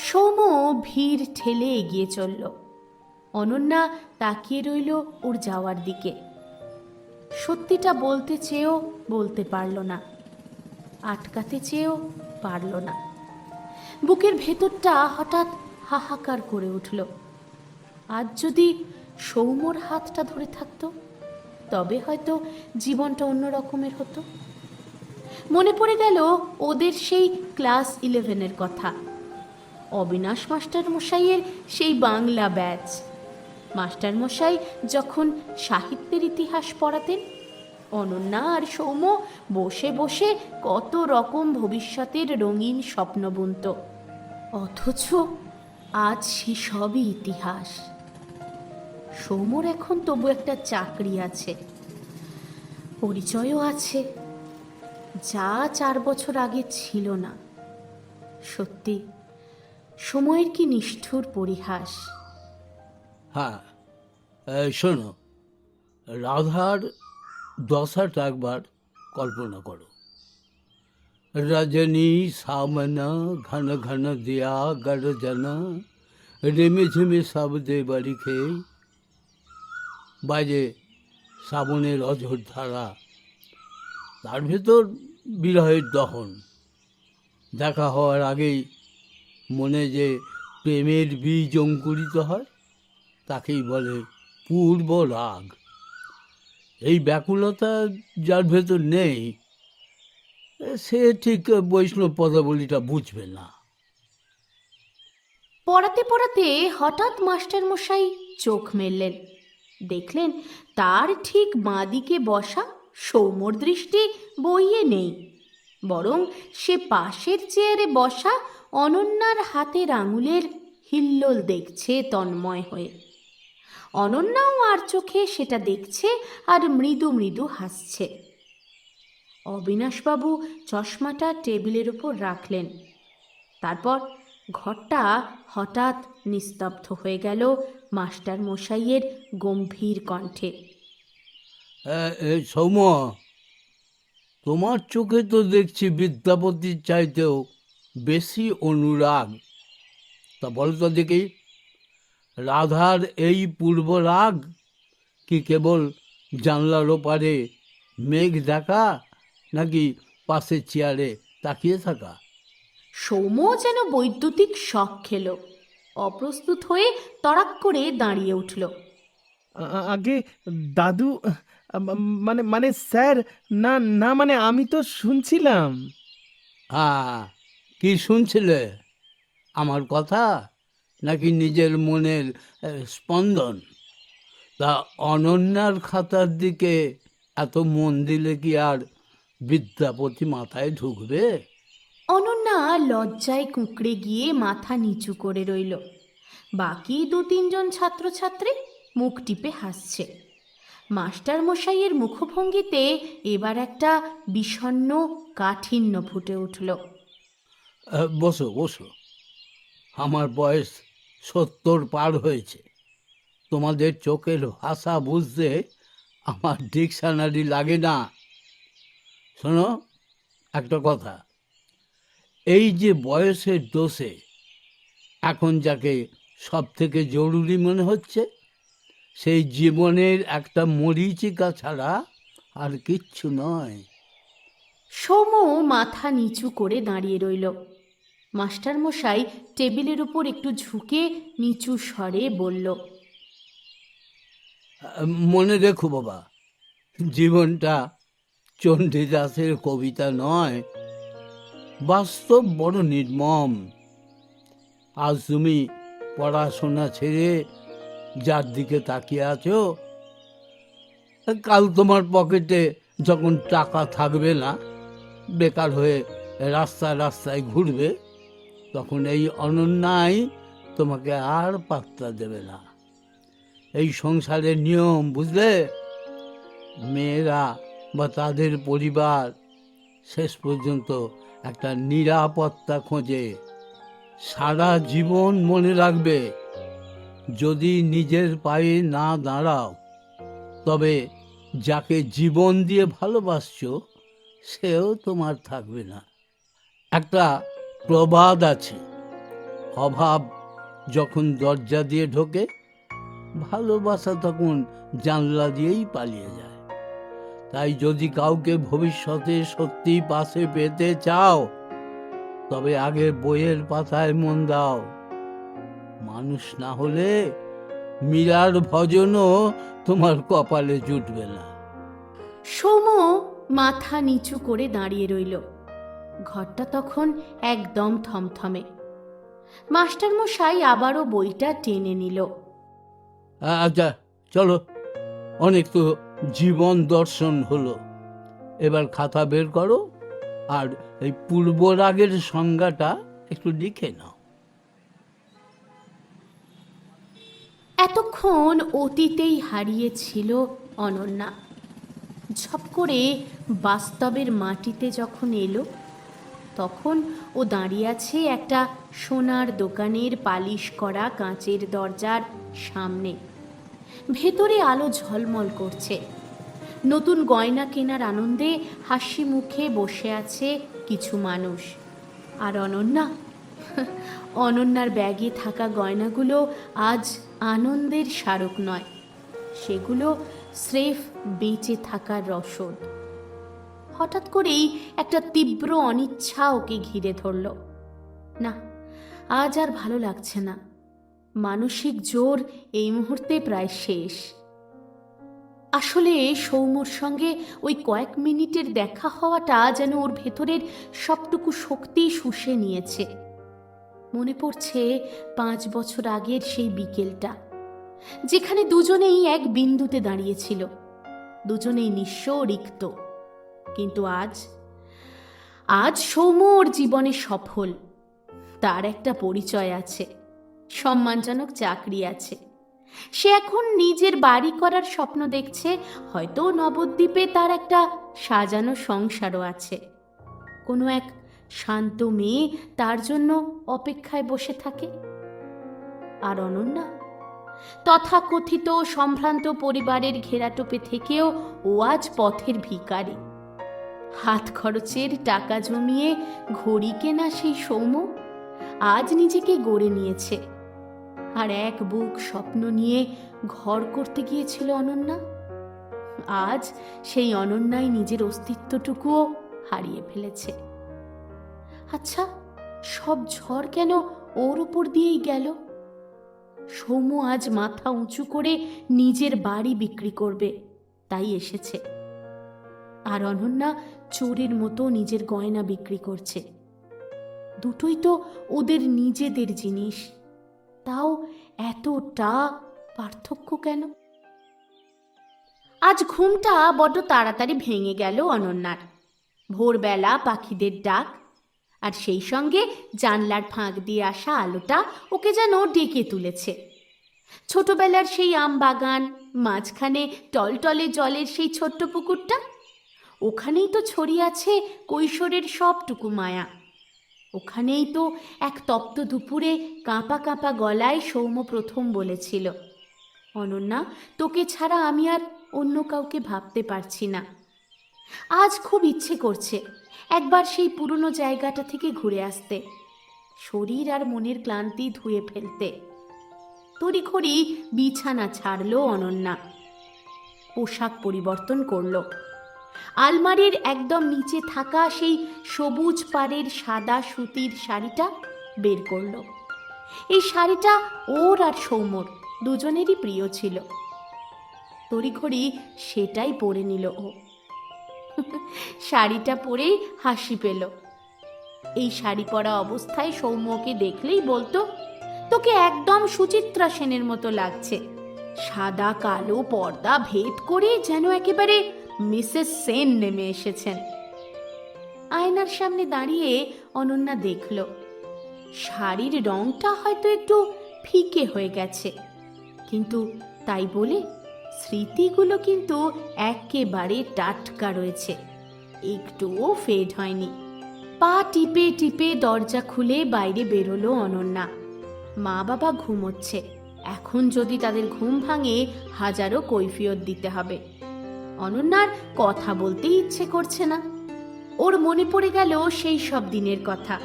সৌম্য ভিড় ঠেলে এগিয়ে চলল। অনন্যা তাকিয়ে রইল ওর যাওয়ার দিকে। সত্যিটা বলতে চেয়েও বলতে পারল না, আটকাতে চেয়েও পারল না। বুকের ভেতরটা হঠাৎ হাহাকার করে উঠল। আজ যদি সৌম্যর হাতটা ধরে থাকতো, তবে হয়তো জীবনটা অন্য রকমের হতো। মনে পড়ে গেল ওদের সেই ক্লাস 11-এর কথা। অবিনাশ মাস্টার মশাইয়ের সেই বাংলা ব্যাচ। মাস্টার মশাই যখন সাহিত্যের ইতিহাস পড়াতেন, অনন্যা আর সৌম্য বসে বসে কত রকম ভবিষ্যতের রঙিন স্বপ্ন বুনত। অথচ আজ সেসবই ইতিহাস। সৌম্যর এখন তবু একটা চাকরি আছে, পরিচয়ও আছে, যা 4 বছর আগে ছিল না। সত্যি সময়ের কি নিষ্ঠুর পরিহাস। হ্যাঁ, শোনো, রাধার দশাটা একবার কল্পনা করো। রজনী সামনা ঘন ঘন দিয়া গর্জনা, রেমে ঝেমে শব্দে বাড়ি খেয়ে বাজে শ্রাবণের অঝোর ধারা, তার ভেতর বিরহের দহন। দেখা হওয়ার আগেই মনে যে প্রেমের বীজ অঙ্কুরিত হয়, তাকেই বলে পূর্ব রাগ। এই ব্যাকুলতা যার ভেতর নেই, সে ঠিক বৈষ্ণব পদাবলীটা বুঝবে না। পড়াতে পড়াতে হঠাৎ মাস্টার মশাই চোখ মেললেন, দেখলেন তার ঠিক বাঁদিকে বসা সৌম্যর দৃষ্টি বইয়ে নেই, বরং সে পাশের চেয়ারে বসা অনন্যার হাতের আঙুলের হিল্লোল দেখছে তন্ময় হয়ে। অনন্যাও আর চোখে সেটা দেখছে আর মৃদু মৃদু হাসছে। অবিনাশবাবু চশমাটা টেবিলের উপর রাখলেন। তারপর ঘরটা হঠাৎ নিস্তব্ধ হয়ে গেল মাস্টার মশাইয়ের গম্ভীর কণ্ঠে। সৌম্য, তোমার চোখে তো দেখছি বিদ্যাপতির চাইতেও বেশি অনুরাগ। তা বলো তো দেখি, রাধার এই পূর্ব রাগ কি কেবল জানলার ওপারে মেঘ দেখা, নাকি পাশের চেয়ারে তাকিয়ে থাকা? সৌম্য যেন বৈদ্যুতিক শক খেল, অপ্রস্তুত হয়ে তড়াক করে দাঁড়িয়ে উঠল। আগে দাদু, মানে মানে স্যার, না না, মানে আমি তো শুনছিলাম। কি শুনছিলে? আমার কথা নাকি নিজের মনের স্পন্দন? তা অনন্যার খাতার দিকে এত মন দিলে কি আর বিদ্যাপতি মাথায় ঢুকবে? অনন্যা লজ্জায় কুঁকড়ে গিয়ে মাথা নিচু করে রইল। বাকি 2-3 ছাত্রছাত্রী মুখ টিপে হাসছে। মাস্টার মশাইয়ের মুখভঙ্গিতে এবার একটা বিষণ্ণ কাঠিন্য ফুটে উঠল। বসো বসো, আমার বয়স 70 পার হয়েছে। তোমাদের চোখের ভাষা বুঝতে আমার ডিকশনারি লাগে না। শোনো একটা কথা, এই যে বয়সের দোষে এখন যাকে সব থেকে জরুরি মনে হচ্ছে, সেই জীবনের একটা মরীচিকা ছাড়া আর কিচ্ছু নয়। সৌম্য মাথা নিচু করে দাঁড়িয়ে রইল। মাস্টার মশাই টেবিলের উপর একটু ঝুঁকে নিচু স্বরে বলল, মনে রেখো বাবা, জীবনটা চণ্ডীদাসের কবিতা নয়, বাস্তব বড় নির্মম। আজ তুমি পড়াশোনা ছেড়ে যার দিকে তাকিয়ে আছো, কাল তোমার পকেটে যখন টাকা থাকবে না, বেকার হয়ে রাস্তায় রাস্তায় ঘুরবে, তখন এই অনন্যাই তোমাকে আর পাত্তা দেবে না। এই সংসারের নিয়ম বুঝলে? মেয়েরা বা তাদের পরিবার শেষ পর্যন্ত একটা নিরাপত্তা খোঁজে। সারা জীবন মনে রাখবে, যদি নিজের পায়ে না দাঁড়াও, তবে যাকে জীবন দিয়ে ভালোবাসছো সেও তোমার থাকবে না। একটা প্রবাদ আছে, অভাব যখন দরজা দিয়ে ঢোকে, ভালোবাসা তখন জানলা দিয়েই পালিয়ে যায়। তাই যদি কাউকে ভবিষ্যতে সত্যি পাশে পেতে চাও, তবে আগে বইয়ের পাতায় মন দাও। মানুষ না হলে মীরার ভজনও তোমার কপালে জুটবে না। সৌম্য মাথা নিচু করে দাঁড়িয়ে রইল। ঘরটা তখন একদম থমথমে। মাস্টার মশাই আবারও বইটা টেনে নিল। আচ্ছা চলো, অনেক তো জীবন দর্শন হলো। এবার খাতা বের করো আর এই পূর্বরাগের সংজ্ঞাটা একটু লিখে নাও। এতক্ষণ অতীতেই হারিয়েছিল অনন্যা। ঝপ করে বাস্তবের মাটিতে যখন এলো, তখন ও দাঁড়িয়ে আছে একটা সোনার দোকানের পালিশ করা কাঁচের দরজার সামনে। ভেতরে আলো ঝলমল করছে। নতুন গয়না কেনার আনন্দে হাসি মুখে বসে আছে কিছু মানুষ। আর অনন্যার ব্যাগে থাকা গয়নাগুলো আজ আনন্দের স্মারক নয়, সেগুলো স্রেফ বেঁচে থাকার রসদ। হঠাৎ করেই একটা তীব্র অনিচ্ছা ওকে ঘিরে ধরল। না, আজ আর ভালো লাগছে না। মানসিক জোর এই মুহূর্তে প্রায় শেষ। আসলে সৌম্যর সঙ্গে ওই কয়েক মিনিটের দেখা হওয়াটা যেন ওর ভেতরের সবটুকু শক্তি শুষে নিয়েছে। মনে পড়ছে 5 বছর আগের সেই বিকেলটা, যেখানে দুজনেই এক বিন্দুতে দাঁড়িয়েছিল, দুজনেই নিঃস্ব রিক্ত। কিন্তু আজ সৌম্য ওর জীবনে সফল। তার একটা পরিচয় আছে, সম্মানজনক চাকরি আছে, সে এখন নিজের বাড়ি করার স্বপ্ন দেখছে, হয়তো নবদ্বীপে তার একটা সাজানো সংসারও আছে। কোনো এক শান্ত মেয়ে তার জন্য অপেক্ষায় বসে থাকে। আর অনন্যা, তথাকথিত সম্ভ্রান্ত পরিবারের ঘেরাটোপে থেকেও ও আজ পথের ভিখারি। হাত খরচের টাকা জমিয়ে ঘড়ি কেনা সেই সৌম্য আজ নিজেকে গড়ে নিয়েছে। আর এক বুক স্বপ্ন নিয়ে ঘর করতে গিয়েছিল অনন্যা, আজ সেই অনন্যাই নিজের অস্তিত্বটুকুও হারিয়ে ফেলেছে। আচ্ছা, সব ঝড় কেন ওর উপর দিয়েই গেল? সৌম্য আজ মাথা উঁচু করে নিজের বাড়ি বিক্রি করবে, তাই এসেছে। আর অনন্যা চোরের মতো নিজের গয়না বিক্রি করছে। দুটোই তো ওদের নিজেদের জিনিস, তাও এতটা পার্থক্য কেন? আজ ঘুমটা বড্ড তাড়াতাড়ি ভেঙে গেল অনন্যার। ভোরবেলা পাখিদের ডাক আর সেই সঙ্গে জানলার ফাঁক দিয়ে আসা আলোটা ওকে যেন ডেকে তুলেছে। ছোটবেলার সেই আম বাগান, মাঝখানে টলটলে জলের সেই ছোট্ট পুকুরটা, ওখানেই তো ছড়িয়ে আছে কৈশোরের সবটুকু মায়া। ওখানেই তো এক তপ্ত দুপুরে কাঁপা কাঁপা গলায় সৌম্য প্রথম বলেছিল, অনন্যা, তোকে ছাড়া আমি আর অন্য কাউকে ভাবতে পারছি না। আজ খুব ইচ্ছে করছে একবার সেই পুরনো জায়গাটা থেকে ঘুরে আসতে, শরীর আর মনের ক্লান্তি ধুয়ে ফেলতে। তড়িঘড়ি বিছানা ছাড়লো অনন্যা, পোশাক পরিবর্তন করলো। আলমারির একদম নিচে থাকা সেই সবুজ পাড়ের সাদা সুতির শাড়িটা বের করলো। এই শাড়িটা ওর আর সৌম্যর দুজনেরই প্রিয় ছিল। তড়িঘড়ি সেটাই পরে নিল ও। শাড়িটা পরেই হাসি পেল। এই শাড়ি পরা অবস্থায় সৌম্যকে দেখলেই বলতো, তোকে একদম সুচিত্রা সেনের মতো লাগছে। সাদা কালো পর্দা ভেদ করে যেন একেবারে মিসেস সেন নেমে এসেছেন। আয়নার সামনে দাঁড়িয়ে অনন্যা দেখল শাড়ির রংটা হয়তো একটু ফিকে হয়ে গেছে, কিন্তু তাই বলে স্মৃতিগুলো কিন্তু একেবারে টাটকা রয়েছে, একটুও ফেড হয়নি। পা টিপে টিপে দরজা খুলে বাইরে বেরোলো অনন্যা। মা বাবা ঘুমোচ্ছে, এখন যদি তাদের ঘুম ভাঙে হাজারো কৈফিয়ত দিতে হবে। অনন্যার কথা বলতে ইচ্ছে করছে না। ওর মনে পড়ে গেল সেই সব দিনের কথা,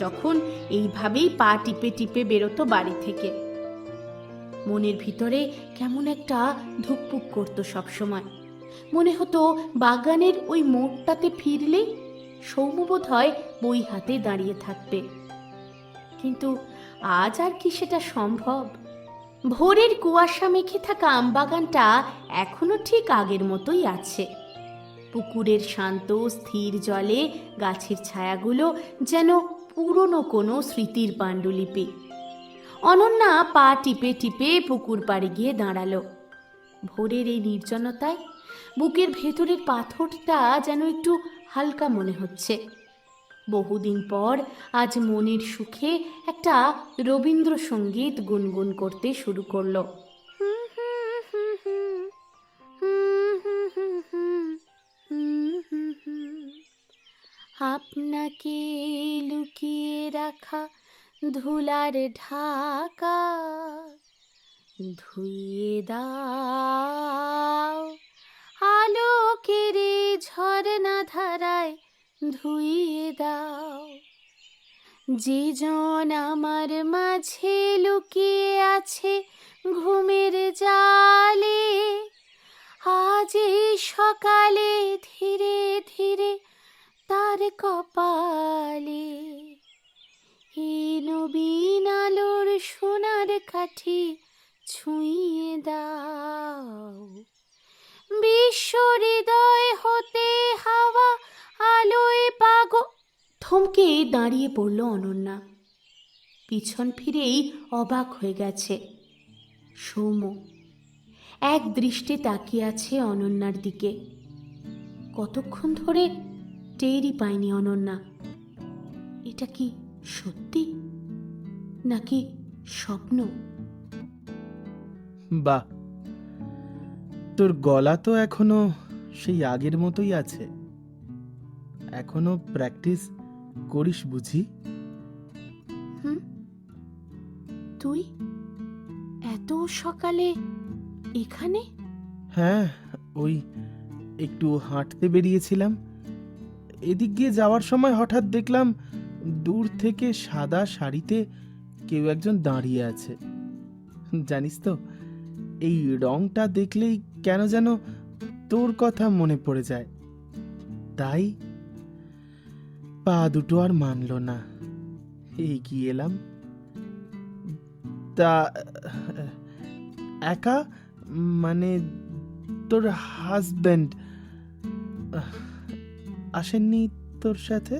যখন এইভাবেই পা টিপে টিপে বেরোতো বাড়ি থেকে। মনের ভিতরে কেমন একটা ধুকপুক করতো সবসময়। মনে হতো বাগানের ওই মোড়টাতে ফিরলেই সৌম্য বোধ হয় বই হাতে দাঁড়িয়ে থাকবে। কিন্তু আজ আর কি সেটা সম্ভব? ভোরের কুয়াশা মেখে থাকা আমবাগানটা এখনো ঠিক আগের মতোই আছে। পুকুরের শান্ত স্থির জলে গাছের ছায়াগুলো যেন পুরনো কোনো স্মৃতির পাণ্ডুলিপি। অনন্যা পা টিপে টিপে পুকুর পাড়ে গিয়ে দাঁড়ালো। ভোরের এই নির্জনতায় বুকের ভেতরের পাথরটা যেন একটু হালকা মনে হচ্ছে। বহুদিন পর আজ মনের সুখে একটা রবীন্দ্রসঙ্গীত গুনগুন করতে শুরু করলো। আপনাকে লুকিয়ে রাখা ধুলার ঢাকা ধুইয়ে দাও, আলোকের ঝরনা ধারায় ধুইয়ে দাও। যে জন আমার মাঝে লুকিয়ে আছে ঘুমের জালে, আজ এই সকালে ধীরে ধীরে তার কপালে এই নবীন আলোর সোনার কাঠি ছুঁয়ে দাও। বিশ্ব হৃদয় হতে হাওয়া আলোয় থমকে দাঁড়িয়ে পড়ল অনন্যা। পিছন ফিরেই অবাক হয়ে গেছে। সৌম্য এক দৃষ্টে তাকিয়ে আছে অনন্যার দিকে। কতক্ষণ ধরে টেরই পায়নি অনন্যা। এটা কি সত্যি নাকি স্বপ্ন? বাহ, তোর গলা তো এখনো সেই আগের মতোই আছে। এখনো প্র্যাকটিস করিস বুঝি? হুম, তুই এত সকালে এখানে? হ্যাঁ, ওই একটু হাঁটতে বেরিয়েছিলাম। এদিক দিয়ে যাওয়ার সময় হঠাৎ দেখলাম দূর থেকে সাদা শাড়িতে কেউ একজন দাঁড়িয়ে আছে। জানিস তো, এই রংটা দেখলেই কেন যেন তোর কথা মনে পড়ে যায়। তাই পা দুটো আর মানল না, এগিয়ে এলাম। তা একা মানে তোর হাজব্যান্ড আসেননি তোর সাথে?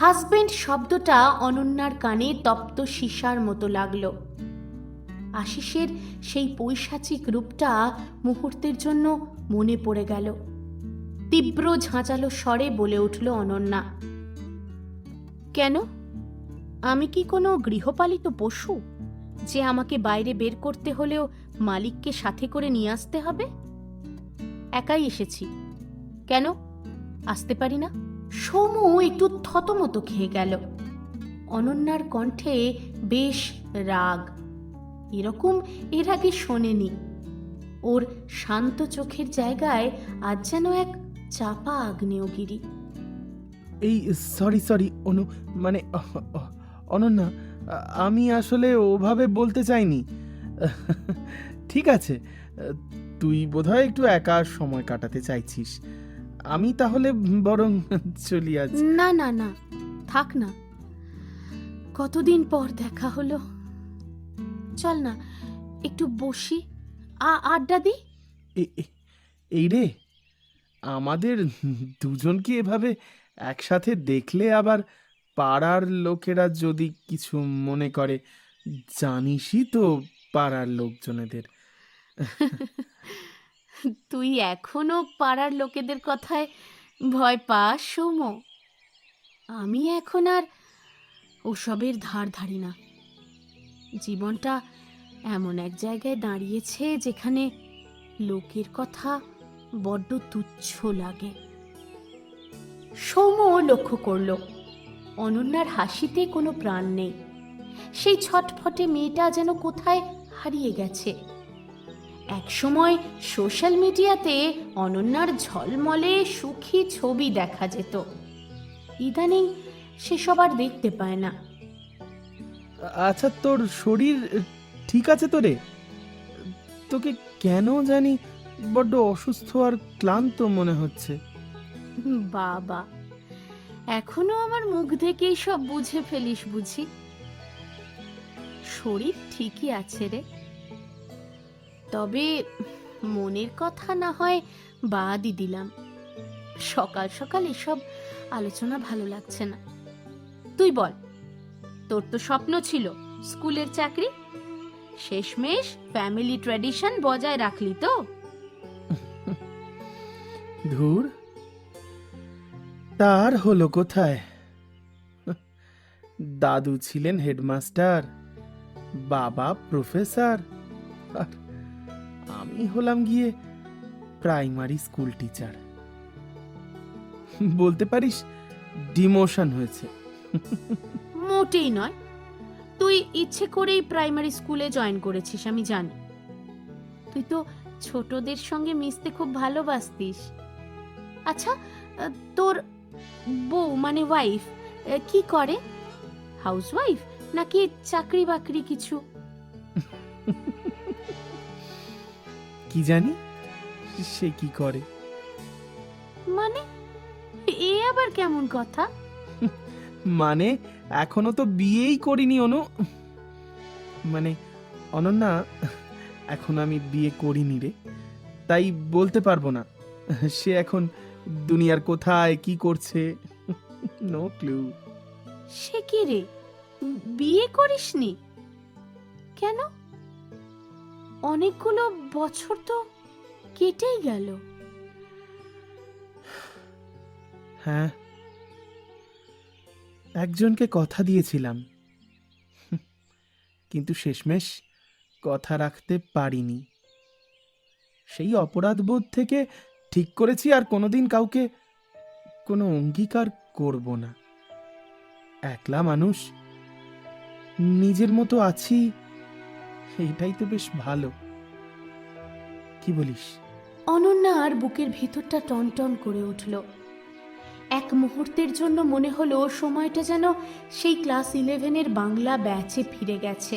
হাজবেন্ড শব্দটা অনন্যার কানে তপ্ত সীসার মতো লাগলো। আশিসের সেই পৈশাচিক রূপটা মুহূর্তের জন্য মনে পড়ে গেল। তীব্র ঝাঁঝালো স্বরে বলে উঠল অনন্যা, কেন? আমি কি কোনো গৃহপালিত পশু যে আমাকে বাইরে বের করতে হলেও মালিককে সাথে করে নিয়ে আসতে হবে? একাই এসেছি, কেন আসতে পারি না? সৌম্য একটু থতমত খেয়ে গেল। অনন্যার কণ্ঠে বেশ রাগ, এরকম এর আগে শোনেনি। ওর শান্ত চোখের জায়গায় আজ যেন এক চাপা আগ্নেয়গিরি। এই সরি অনু, মানে অনন্যা, আমি আসলে ওভাবে বলতে চাইনি। ঠিক আছে, তুই বোধহয় একটু একা সময় কাটাতে চাইছিস। আমি তাহলে বরং চলি আজ। না না না, থাক না, কতদিন পর দেখা হলো। চল না একটু বসি, আড্ডা দি। এই রে, আমাদের দুজনকে এভাবে একসাথে দেখলে আবার পাড়ার লোকেরা যদি কিছু মনে করে, জানিসই তো পাড়ার লোকজনেদের। তুই এখনো পাড়ার লোকেদের কথায় ভয় পাস সৌম্য? আমি এখন আর ওসবের ধার ধারি না। জীবনটা এমন এক জায়গায় দাঁড়িয়েছে যেখানে লোকের কথা বড্ড তুচ্ছ লাগে। সৌম্য লক্ষ্য করল অনন্যার হাসিতে কোনো প্রাণ নেই। সেই ছটফটে মেয়েটা যেন কোথায় হারিয়ে গেছে। একসময় সোশ্যাল মিডিয়াতে অনন্যার ঝলমলে সুখী ছবি দেখা যেত, ইদানিং সেসব আর দেখতে পায় না। আচ্ছা, তোর শরীর ঠিক আছে তো রে? তোকে কেন জানি বড্ড অসুস্থ আর ক্লান্ত মনে হচ্ছে। বাবা, এখনো আমার মুখ দেখেই সব বুঝে ফেলিস বুঝি? শরীর ঠিকই আছে রে, তবে মনের কথা না হয় বাদই দিলাম। সকাল সকাল এসব আলোচনা ভালো লাগছে না। তুই বল, তোর তো স্বপ্ন ছিল স্কুলের চাকরি, শেষমেশ ফ্যামিলি ট্র্যাডিশন বজায় রাখলি তো? ধুর, তার হলো কোথায়? দাদু ছিলেন হেডমাস্টার, বাবা প্রফেসর, আর আমি হলাম গিয়ে প্রাইমারি স্কুল টিচার। বলতে পারিস ডিমোশন হয়েছে। মোটেই নয়, তুই ইচ্ছে করেই প্রাইমারি স্কুলে জয়েন করেছিস আমি জানি। তুই তো ছোটদের সঙ্গে মিশতে খুব ভালোবাসতিস। আচ্ছা, তোর বউ মানে ওয়াইফ কি করে? হাউসওয়াইফ নাকি চাকরি বাকরি কিছু? কি জানি সে কি করে। মানে এ আবার কেমন কথা? মানে এখনো তো বিয়েই করিনি অনু, মানে অনন্যা, এখন আমি বিয়ে করিনি রে। তাই বলতে পারবো না সে এখন দুনিয়ার কোথায় কি করছে। No clue. সে কি রে, বিয়ে করিসনি কেন? অনেকগুলো বছর তো কেটেই গেল। হ্যাঁ, একজনকে কথা দিয়েছিলাম, কিন্তু শেষমেশ কথা রাখতে পারিনি। সেই অপরাধবোধ থেকে ঠিক করেছি আর কোনোদিন কাউকে কোনো অঙ্গীকার করব না। একলা মানুষ, নিজের মতো আছি, এইটাই তো বেশ ভালো। কি বলিস? অনন্যার বুকের ভিতরটা টনটন করে উঠল। এক মুহূর্তের জন্য মনে হলো সময়টা যেন সেই ক্লাস 11-এর বাংলা ব্যাচে ফিরে গেছে।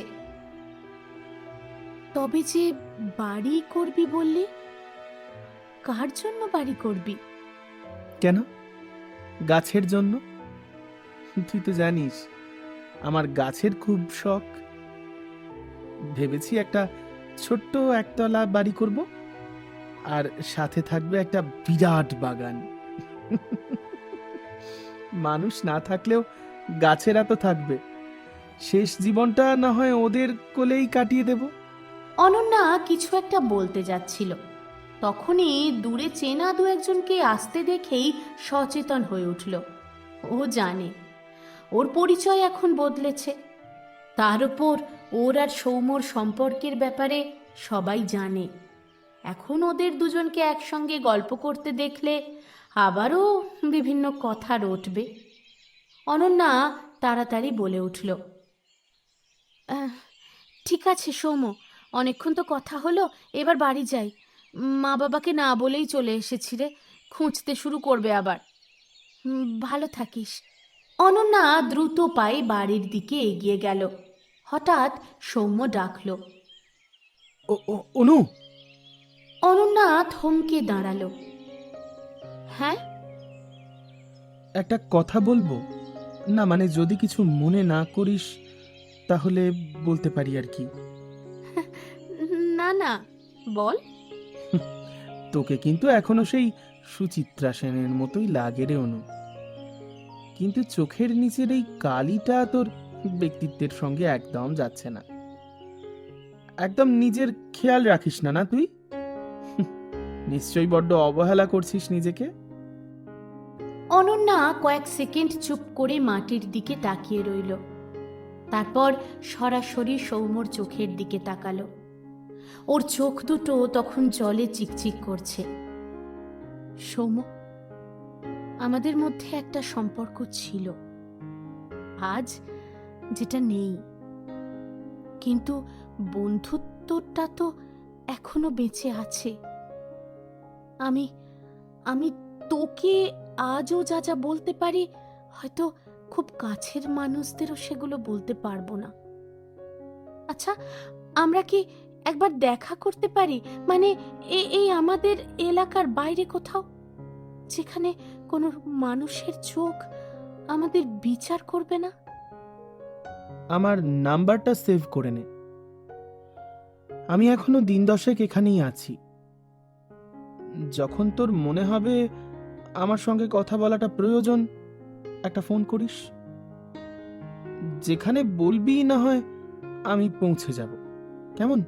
তবে যে বাড়ি করবি বললি, কার জন্য বাড়ি করবি? কেন? গাছের জন্য। তুই তো জানিস আমার গাছের খুব শখ। ভেবেছি একটা ছোট্ট একতলা বাড়ি করব, আর সাথে থাকবে একটা বিরাট বাগান। মানুষ না থাকলেও গাছেরা তো থাকবে। শেষ জীবনটা না হয় ওদের কোলেই কাটিয়ে দেব। অনন্যা কিছু একটা বলতে যাচ্ছিল, তখনই দূরে চেনা দু একজনকে আসতে দেখেই সচেতন হয়ে উঠল। ও জানে ওর পরিচয় এখন বদলেছে, তার উপর ওর আর সৌম্যর সম্পর্কের ব্যাপারে সবাই জানে। এখন ওদের দুজনকে একসঙ্গে গল্প করতে দেখলে আবারও বিভিন্ন কথা রটবে। অনন্যা তাড়াতাড়ি বলে উঠল, ঠিক আছে সৌম্য, অনেকক্ষণ তো কথা হলো, এবার বাড়ি যাই। মা বাবাকে না বলেই চলে এসেছি রে, খুঁজতে শুরু করবে আবার। ভালো থাকিস। অনন্যা দ্রুত পায়ে বাড়ির দিকে এগিয়ে গেল। হঠাৎ সৌম্য ডাকল, অনু। অনন্যা থমকে দাঁড়ালো। হ্যাঁ? একটা কথা বলবো না, মানে যদি কিছু মনে না করিস তাহলে বলতে পারি আর কি। না না, বল। তোকে কিন্তু এখনো সেই সুচিত্রা সেনের মতোই লাগে রে অনু, কিন্তু চোখের নিচের এই কালিটা তোর ব্যক্তিত্বের সঙ্গে একদম যাচ্ছে না। একদম নিজের খেয়াল রাখিস না না তুই? নিশ্চয়ই বড্ড অবহেলা করছিস নিজেকে। অনন্যা কয়েক সেকেন্ড চুপ করে মাটির দিকে তাকিয়ে রইল, তারপর সরাসরি সৌম্যর চোখের দিকে তাকালো। ওর চোখ দুটো তখন জলে চিকচিক করছে। সৌম্য, আমাদের মধ্যে একটা সম্পর্ক ছিল, আজ যেটা নেই, কিন্তু বন্ধুত্বটা তো এখনো বেঁচে আছে। আমি আমি তোকে আজও যা যা বলতে পারি, হয়তো খুব কাছের মানুষদেরও সেগুলো বলতে পারবো না। আচ্ছা, আমরা কি একবার দেখা করতে পারি? মানে এই আমাদের এলাকার বাইরে কোথাও, যেখানে কোনো মানুষের চোখ আমাদের বিচার করবে না। আমার নাম্বারটা সেভ করে নে। আমি এখনো দিন দশেক এখানেই আছি। যখন তোর মনে হবে আমার সঙ্গে কথা বলাটা প্রয়োজন, একটা ফোন করিস। যেখানে বলবি না হয় আমি পৌঁছে যাব, কেমন?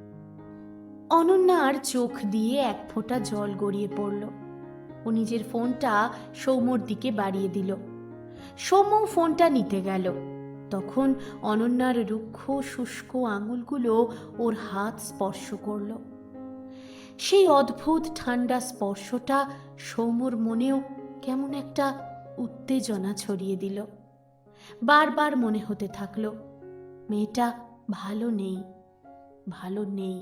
অনন্যার চোখ দিয়ে এক ফোঁটা জল গড়িয়ে পড়ল। ও নিজের ফোনটা সৌম্যর দিকে বাড়িয়ে দিল। সৌম্য ফোনটা নিতে গেল, তখন অনন্যার রুক্ষ শুষ্ক আঙুলগুলো ওর হাত স্পর্শ করল। সেই অদ্ভুত ঠান্ডা স্পর্শটা সৌম্যর মনেও কেমন একটা উত্তেজনা ছড়িয়ে দিল। বারবার মনে হতে থাকলো, মেয়েটা ভালো নেই, ভালো নেই।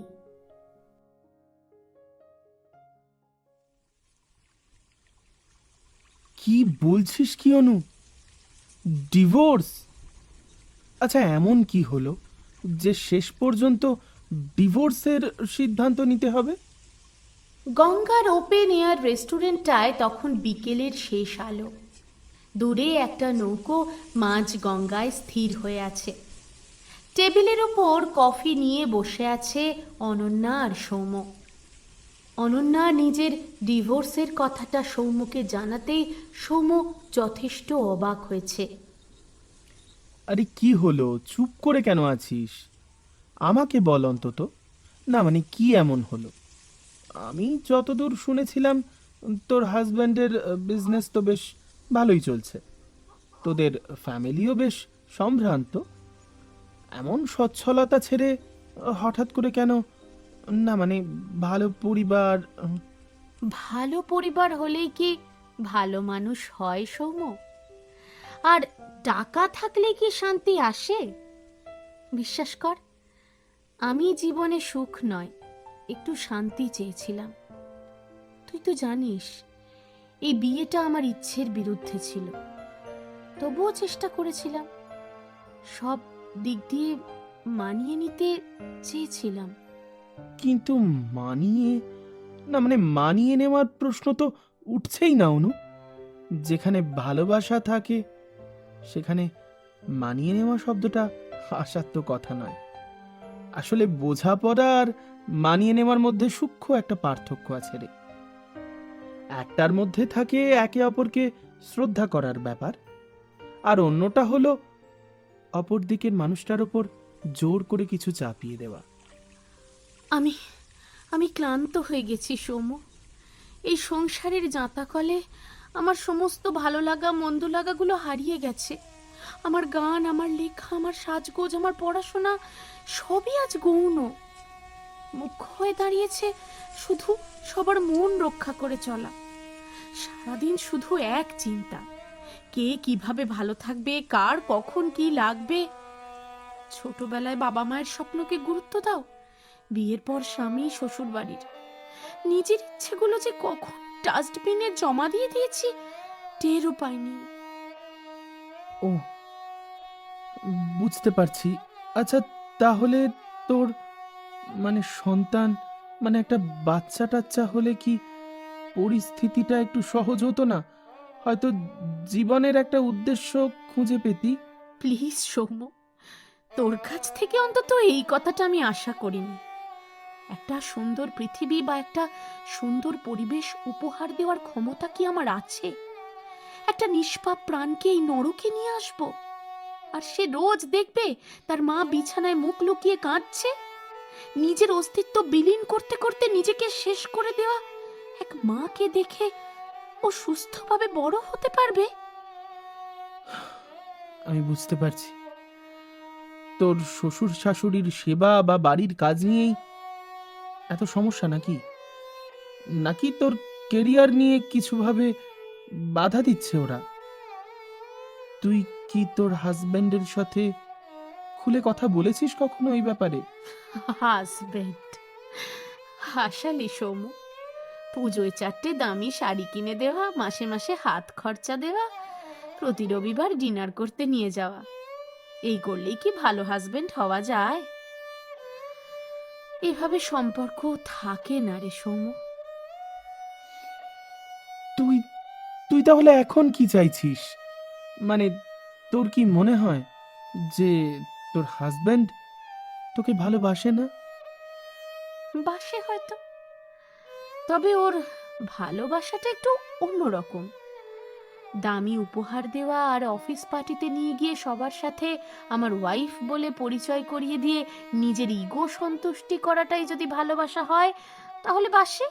কি বলছিস কি অনু? ডিভোর্স? আচ্ছা, এমন কি হলো যে শেষ পর্যন্ত ডিভোর্সের সিদ্ধান্ত নিতে হবে? গঙ্গার ওপেন এয়ার রেস্টুরেন্টটায় তখন বিকেলের শেষ আলো। দূরে একটা নৌকো মাঝ গঙ্গায় স্থির হয়ে আছে। টেবিলের ওপর কফি নিয়ে বসে আছে অনন্যা আর সৌম্য। অনন্যা নিজের ডিভোর্সের কথাটা সৌম্যকে জানাতেই সৌম্য যথেষ্ট অবাক হয়েছে। আরে কি হলো, চুপ করে কেন আছিস? আমাকে বল অন্তত। না মানে কি এমন হলো? আমি যতদূর শুনেছিলাম তোর হাজব্যান্ডের বিজনেস তো বেশ ভালোই চলছে, তোদের ফ্যামিলিও বেশ সম্ভ্রান্ত। এমন সচ্ছলতা ছেড়ে হঠাৎ করে কেন? না মানে ভালো পরিবার। ভালো পরিবার হলেই কি ভালো মানুষ হয় সৌম্য? আর টাকা থাকলে কি শান্তি আসে? বিশ্বাস কর, আমি জীবনে সুখ নয়, একটু শান্তি চেয়েছিলাম। তুই তো জানিস এই বিয়েটা আমার ইচ্ছের বিরুদ্ধে ছিল, তবুও চেষ্টা করেছিলাম, সব দিক দিয়ে মানিয়ে নিতে চেয়েছিলাম। কিন্তু মানিয়ে, না মানে মানিয়ে নেওয়ার প্রশ্ন তো উঠছেই না অনু। যেখানে ভালোবাসা থাকে সেখানে মানিয়ে নেওয়া শব্দটা আসার তো কথা নয়। আসলে বোঝাপড়া আর মানিয়ে নেওয়ার মধ্যে সূক্ষ্ম একটা পার্থক্য আছে রে। একটার মধ্যে থাকে একে অপরকে শ্রদ্ধা করার ব্যাপার, আর অন্যটা হলো অপর দিকের মানুষটার ওপর জোর করে কিছু চাপিয়ে দেওয়া। আমি আমি ক্লান্ত হয়ে গেছি সৌম্য। এই সংসারের জাঁতাকলে আমার সমস্ত ভালো লাগা মন্দ লাগাগুলো হারিয়ে গেছে। আমার গান, আমার লেখা, আমার সাজগোজ, আমার পড়াশোনা সবই আজ গৌণ। মুখ্য হয়ে দাঁড়িয়েছে শুধু সবার মন রক্ষা করে চলা। সারাদিন শুধু এক চিন্তা, কে কিভাবে ভালো থাকবে, কার কখন কি লাগবে। ছোটবেলায় বাবা মায়ের স্বপ্নকে গুরুত্ব দাও, বিয়ের পর স্বামী শ্বশুর বাড়ির। নিজের ইচ্ছেগুলো যে কখন ডাস্টবিনে জমা দিয়ে দিয়েছি টেরও পাইনি। ও, বুঝতে পারছি। আচ্ছা, তাহলে তোর মানে সন্তান, মানে একটা বাচ্চা টাচ্চা হলে কি পরিস্থিতিটা একটু সহজ হতো না? হয়তো জীবনের একটা উদ্দেশ্য খুঁজে পেতি। প্লিজ সৌম্য, তোর কাছ থেকে অন্তত এই কথাটা আমি আশা করিনি। একটা সুন্দর পৃথিবী বা একটা সুন্দর পরিবেশ উপহার দেওয়ার ক্ষমতা কি আমার আছে? একটা নিষ্পাপ প্রাণকে এই নরকে নিয়ে আসবো, আর সে রোজ দেখবে তার মা বিছানায় মুখ লুকিয়ে কাঁদছে? নিজের অস্তিত্ব বিলীন করতে করতে নিজেকে শেষ করে দেওয়া এক মাকে দেখে ও সুস্থভাবে বড় হতে পারবে? আমি বুঝতে পারছি তোর শ্বশুর শাশুড়ির সেবা বা বাড়ির কাজ নিয়েই এত সমস্যা, নাকি নাকি তোর কেরিয়ার নিয়ে কিছুভাবে বাধা দিচ্ছে ওরা? তুই কি তোর হাজবেন্ডের সাথে খুলে কথা বলেছিস কখনো এই ব্যাপারে? হাজবেন্ড? হাসালি সৌম্য? পুজোয় 4টে দামি শাড়ি কিনে দেওয়া, মাসে মাসে হাত খরচা দেওয়া, প্রতি রবিবার ডিনার করতে নিয়ে যাওয়া, এই করলেই কি ভালো হাজবেন্ড হওয়া যায়? এভাবে সম্পর্ক থাকে না রে সৌম্য। তুই তুই তাহলে এখন কি চাইছিস? মানে তোর কি মনে হয় যে তোর হাজবেন্ড তোকে ভালোবাসে না? বাসে হয়তো, তবে ওর ভালোবাসাটা একটু অন্যরকম। দামি উপহার দেওয়া আর অফিস পার্টিতে নিয়ে গিয়ে সবার সাথে আমার ওয়াইফ বলে পরিচয় করিয়ে দিয়ে নিজের ইগো সন্তুষ্টি করাটাই যদি ভালোবাসা হয় তাহলে বাসে।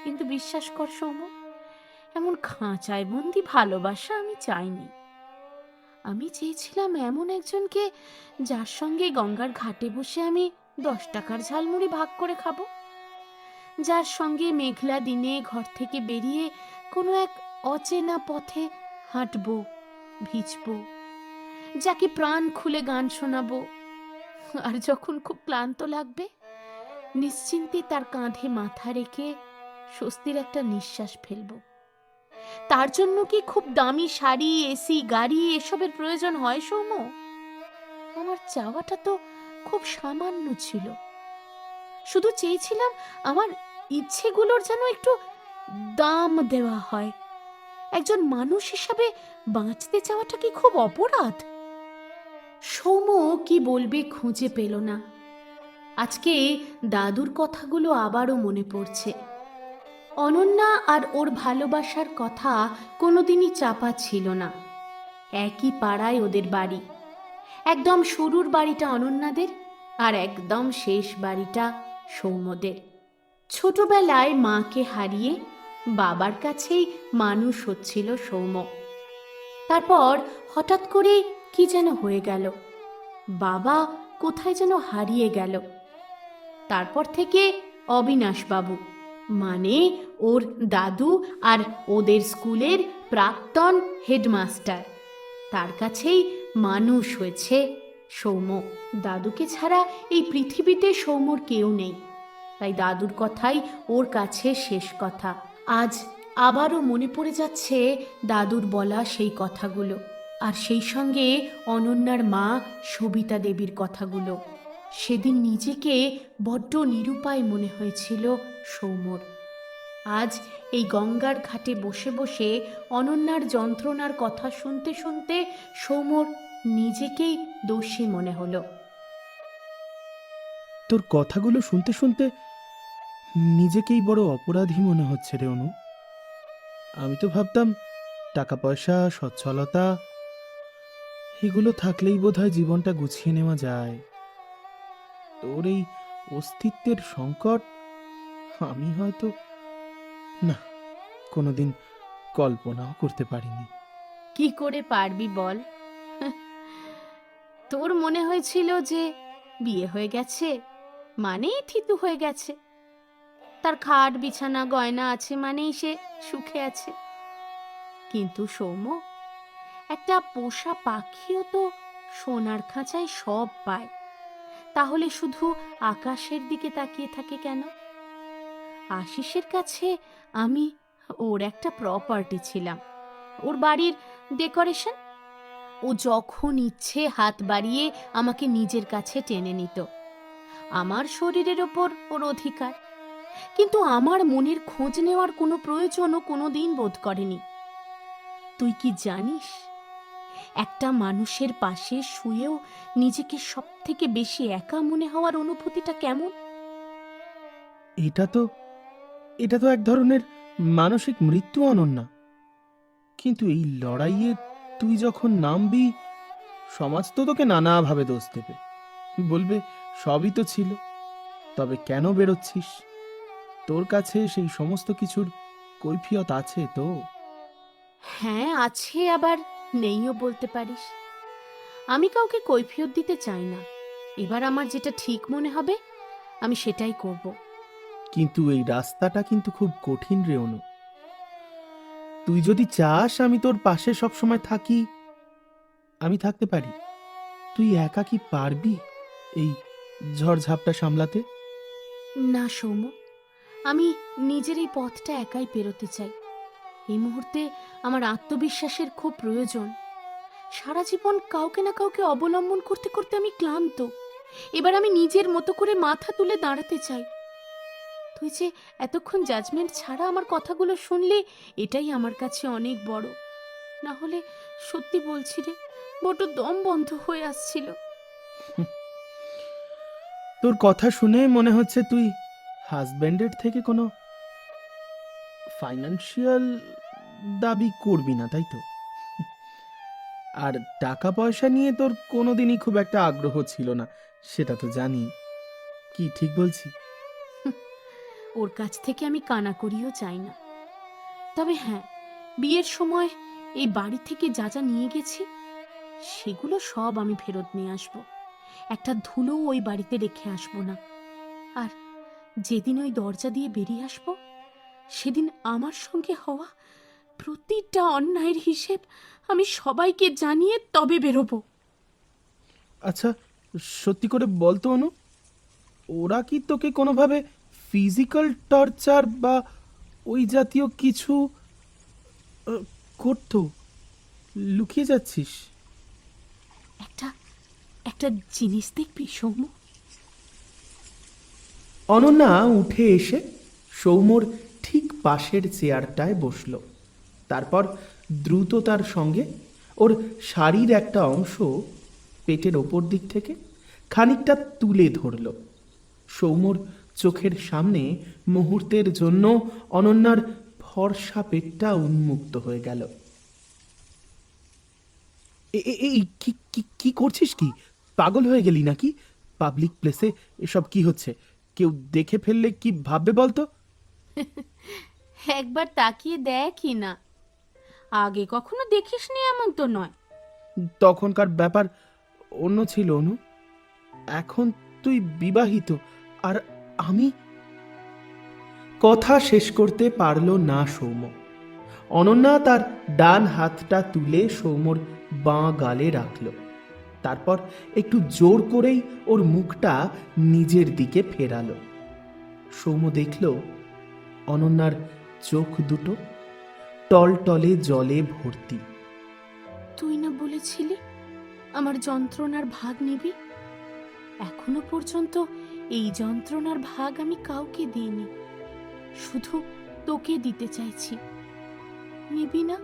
কিন্তু বিশ্বাস কর সৌম্য, এমন খাঁচায় বন্দি ভালোবাসা আমি চাইনি। আমি চেয়েছিলাম এমন একজনকে যার সঙ্গে গঙ্গার ঘাটে বসে আমি 10 টাকার ঝালমুড়ি ভাগ করে খাবো, যার সঙ্গে মেঘলা দিনে ঘর থেকে বেরিয়ে কোনো এক অচেনা পথে হাঁটবো, ভিজবো, যাকে প্রাণ খুলে গান শোনাবো, আর যখন খুব ক্লান্ত লাগবে নিশ্চিন্তে তার কাঁধে মাথা রেখে স্বস্তির একটা নিঃশ্বাস ফেলবো। তার জন্য কি খুব দামি শাড়ি, এসি, গাড়ি এসবের প্রয়োজন হয় সৌম্য? আমার চাওয়াটা তো খুব সামান্য ছিল। শুধু চেয়েছিলাম আমার ইচ্ছেগুলোর যেন একটু দাম দেওয়া হয়। একজন মানুষ হিসাবে বাঁচতে চাওয়াটা কি খুব অপরাধ? সৌম্য কি বলবে খুঁজে পেল না। আজকে দাদুর কথাগুলো আবারও মনে পড়ছে। অনন্যা আর ওর ভালোবাসার কথা কোনোদিনই চাপা ছিল না। একই পাড়ায় ওদের বাড়ি, একদম শুরুর বাড়িটা অনন্যাদের আর একদম শেষ বাড়িটা সৌম্যদের। ছোটবেলায় মাকে হারিয়ে বাবার কাছেই মানুষ হচ্ছিল সৌম্য। তারপর হঠাৎ করে কি যেন হয়ে গেল, বাবা কোথায় যেন হারিয়ে গেল। তারপর থেকে অবিনাশবাবু মানে ওর দাদু আর ওদের স্কুলের প্রাক্তন হেডমাস্টার, তার কাছেই মানুষ হয়েছে সৌম্য। দাদুকে ছাড়া এই পৃথিবীতে সৌম্যর কেউ নেই, তাই দাদুর কথাই ওর কাছে শেষ কথা। আজ আবারও মনে পড়ে যাচ্ছে দাদুর বলা সেই কথাগুলো, আর সেই সঙ্গে অনন্যার মা সবিতা দেবীর কথাগুলো। সেদিন নিজেকে বড্ড নিরুপায় মনে হয়েছিল সৌম্যর। আজ এই গঙ্গার ঘাটে বসে বসে অনন্যার যন্ত্রণার কথা শুনতে শুনতে সৌম্যর নিজেকেই দোষী মনে হলো। তোর কথাগুলো শুনতে শুনতে নিজেকেই বড় অপরাধী মনে হচ্ছে রে অনু। আমি তো ভাবতাম টাকা পয়সা, সচ্ছলতা এগুলো থাকলেই বোধহয় জীবনটা গুছিয়ে নেওয়া যায়। তোর এই অস্তিত্বের সংকট আমি হয়তো না কোনোদিন কল্পনাও করতে পারিনি। কি করে পারবি বল? তোর মনে হয়েছিল যে বিয়ে হয়ে গেছে মানেই থিতু হয়ে গেছে, তার খাট বিছানা গয়না আছে মানেই সে সুখে আছে। কিন্তু সৌম্য, একটা পোষা পাখিও তো সোনার খাঁচায় সব পায়, তাহলে শুধু আকাশের দিকে তাকিয়ে থাকে কেন? আশিসের কাছে আমি ওর একটা প্রপার্টি ছিলাম, ওর বাড়ির ডেকোরেশন। ও যখন ইচ্ছে হাত বাড়িয়ে আমাকে নিজের কাছে টেনে নিত। আমার শরীরের ওপর ওর অধিকার, কিন্তু আমার মনের খোঁজ নেওয়ার কোনো প্রয়োজনও কোনো দিন বোধ করেনি। তুই কি জানিস, একটা মানুষের পাশে শুয়েও নিজেকে সব থেকে বেশি একা মনে হওয়ার অনুভূতিটা কেমন? এটা তো এক ধরনের মানসিক মৃত্যু অনন্যা। কিন্তু এই লড়াইয়ে তুই যখন নামবি, সমাজ তো তোকে নানাভাবে দোষ দেবে, বলবে সবই তো ছিল, তবে কেন বেরোচ্ছিস? তোর কাছে সেই সমস্ত কিছুর কৈফিয়ত আছে তো? হ্যাঁ আছে, আবার নেইও বলতে পারিস। আমি কাউকে কৈফিয়ত দিতে চাই না। এবার আমার যেটা ঠিক মনে হবে আমি সেটাই করব। কিন্তু এই রাস্তাটা কিন্তু খুব কঠিন রে অনু। তুই যদি চাস আমি তোর পাশে সবসময় থাকি, আমি থাকতে পারি। তুই একা কি পারবি এই ঝড়ঝাপটা সামলাতে? না সৌম্য, আমি নিজের এই পথটা একাই পেরোতে চাই। এই মুহূর্তে আমার আত্মবিশ্বাসের খুব প্রয়োজন। সারা জীবন কাউকে না কাউকে অবলম্বন করতে করতে আমি ক্লান্ত। এবার আমি নিজের মতো করে মাথা তুলে দাঁড়াতে চাই। তুই যে এতক্ষণ জাজমেন্ট ছাড়া আমার কথাগুলো শুনলে, এটাই আমার কাছে অনেক বড়। না হলে সত্যি বলছি রে, বড় দম বন্ধ হয়ে আসছিল। তোর কথা শুনে মনে হচ্ছে তুই হাজব্যান্ডের থেকে কোনো ফাইন্যান্সিয়াল দাবি করবি না, তাই তো? আর টাকা পয়সা নিয়ে তোর কোনোদিনই খুব একটা আগ্রহ ছিল না, সেটা তো জানি। কি ঠিক বলছি? ওর কাছ থেকে আমি কানাকড়িও চাই না। তবে হ্যাঁ, বিয়ের সময় এই বাড়ি থেকে যা যা নিয়ে গেছি সেগুলো সব আমি ফেরত নিয়ে আসব। একটা ধুলো ওই বাড়িতে রেখে আসব না। আর যেদিন ওই দরজা দিয়ে বেরিয়ে আসব, সেদিন আমার সঙ্গে হওয়া প্রতিটা অন্যায়ের হিসেব আমি সবাইকে জানিয়ে তবে বেরোবো। আচ্ছা সত্যি করে বলতো অনু, ওরা কি তোকে কোনোভাবে ফিজিক্যাল টর্চার বা ওই জাতীয় কিছু করতো? লুকিয়ে যাচ্ছিস? একটা একটা জিনিস দেখবি সৌম্য? অনন্যা উঠে এসে সৌম্যর ঠিক পাশের চেয়ারটায় বসল। তারপর দ্রুততার সঙ্গে ওর শাড়ির একটা অংশ পেটের ওপর দিক থেকে খানিকটা তুলে ধরল। সৌম্যর চোখের সামনে মুহূর্তের জন্য অনন্যার ফর্সা পেটটা উন্মুক্ত হয়ে গেল। এই কি কি কি করছিস? কি পাগল হয়ে গেলি নাকি? পাবলিক প্লেসে এসব কি হচ্ছে? কেউ দেখে ফেললে কি ভাববে বলতো? একবার তাকিয়ে দেখি না, আগে কখনো দেখিসনি এমন তো নয়। তখনকার ব্যাপার অন্য ছিল অনু। এখন তুই বিবাহিত, আর আমি। কথা শেষ করতে পারল না সৌম্য। অনন্যা তার ডান হাতটা তুলে সৌম্যর বাঁ গালে রাখল, তারপর একটু জোর করেই ওর মুখটা নিজের দিকে ফেরালো। সৌম্য দেখল অনন্যার চোখ দুটো টলটলে জলে ভর্তি। তুই না বলেছিলি আমার যন্ত্রণার ভাগ নিবি? এখনো পর্যন্ত এই যন্ত্রণার ভাগ আমি কাউকে দিইনি, শুধু তোকে দিতে চাইছি। নিবি না?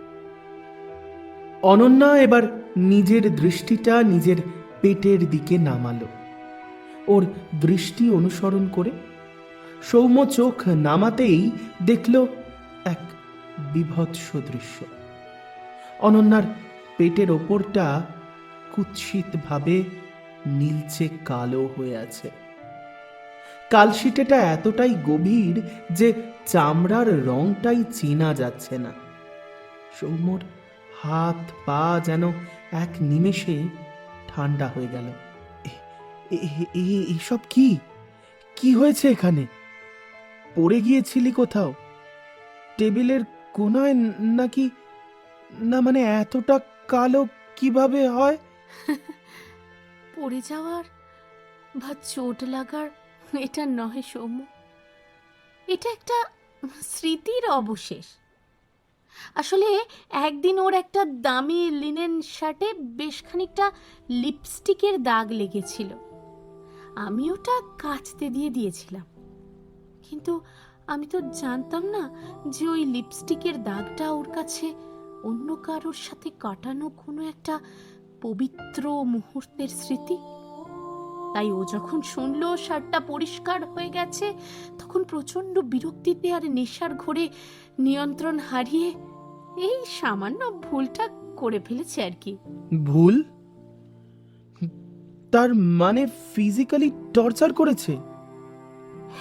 অনন্যা এবার নিজের দৃষ্টিটা নিজের পেটের দিকে নামালো। ওর দৃষ্টি অনুসরণ করে সৌম্য চোখ নামাতেই দেখল এক বিভৎস দৃশ্য। অনন্যার পেটের ওপরটা কুৎসিতভাবে নীলচে কালো হয়ে আছে। কালশিটেটা এতটাই গভীর যে চামড়ার রংটাই চেনা যাচ্ছে না। সৌম্যর হাত পা যেন এক নিমেষে ঠান্ডা হয়ে গেল। এসব কি কি হয়েছে এখানে? পড়ে গিয়েছিলি কোথাও? টেবিলের কোনায় নাকি? না মানে এতটা কালো কিভাবে হয়? পড়ে যাওয়ার বা চোট লাগার এটা নয় সৌম্য, এটা একটা স্মৃতির অবশেষ। আসলে একদিন ওর একটা দামি লিনেন শার্টে বেশ খানিকটা লিপস্টিকের দাগ লেগেছিল। আমি ওটা কাচতে দিয়েছিলাম, কিন্তু আমি তো জানতাম না যে ওই লিপস্টিকের দাগটা ওর কাছে অন্য কারোর সাথে কাটানো কোনো একটা পবিত্র মুহূর্তের স্মৃতি। তাই ও যখন শুনলো শার্টটা পরিষ্কার হয়ে গেছে, তখন প্রচন্ড বিরক্তিতে আর নেশার ঘোরে নিয়ন্ত্রণ হারিয়ে এই সামান্য ভুলটা করে ফেলেছে আর কি। ভুল? তার মানে ফিজিক্যালি টর্চার করেছে?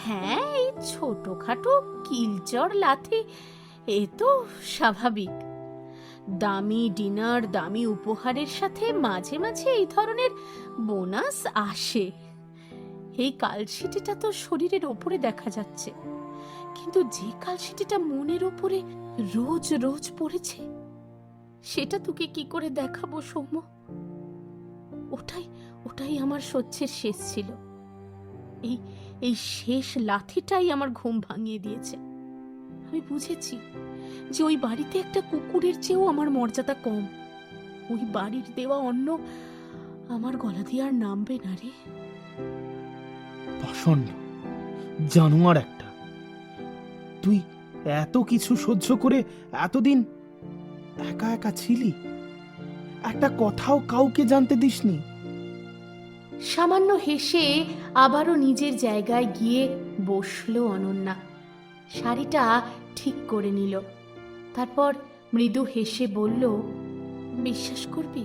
হ্যাঁ, এই ছোটখাটো কিলচর লাথি এ তো স্বাভাবিক। দামি ডিনার, দামি উপহারের সাথে মাঝে মাঝে এই ধরনের বোনাস আসে। এই কালশিটিটা তো শরীরের ওপরে দেখা যাচ্ছে, কিন্তু যে কালশিটিটা মনের ওপরে রোজ রোজ পড়েছে, সেটা তোকে কি করে দেখাবো সৌম্য? ওটাই আমার সহ্যের শেষ ছিল। এই শেষ লাথিটাই আমার ঘুম ভাঙিয়ে দিয়েছে। আমি বুঝেছি যে ওই বাড়িতে একটা কুকুরের চেয়েও আমার মর্যাদা কম। ওই বাড়ির দেওয়া অন্ন আমার গলা দিয়ে আর নামবে না রে। প্রচন্ড জানোয়ার একটা। তুই এত কিছু সহ্য করে এতদিন একা একা ছিলি, একটা কথাও কাউকে জানতে দিসনি? সামান্য হেসে আবারও নিজের জায়গায় গিয়ে বসলো অনন্যা, শাড়িটা ঠিক করে নিল। তারপর মৃদু হেসে বলল, বিশ্বাস করবি,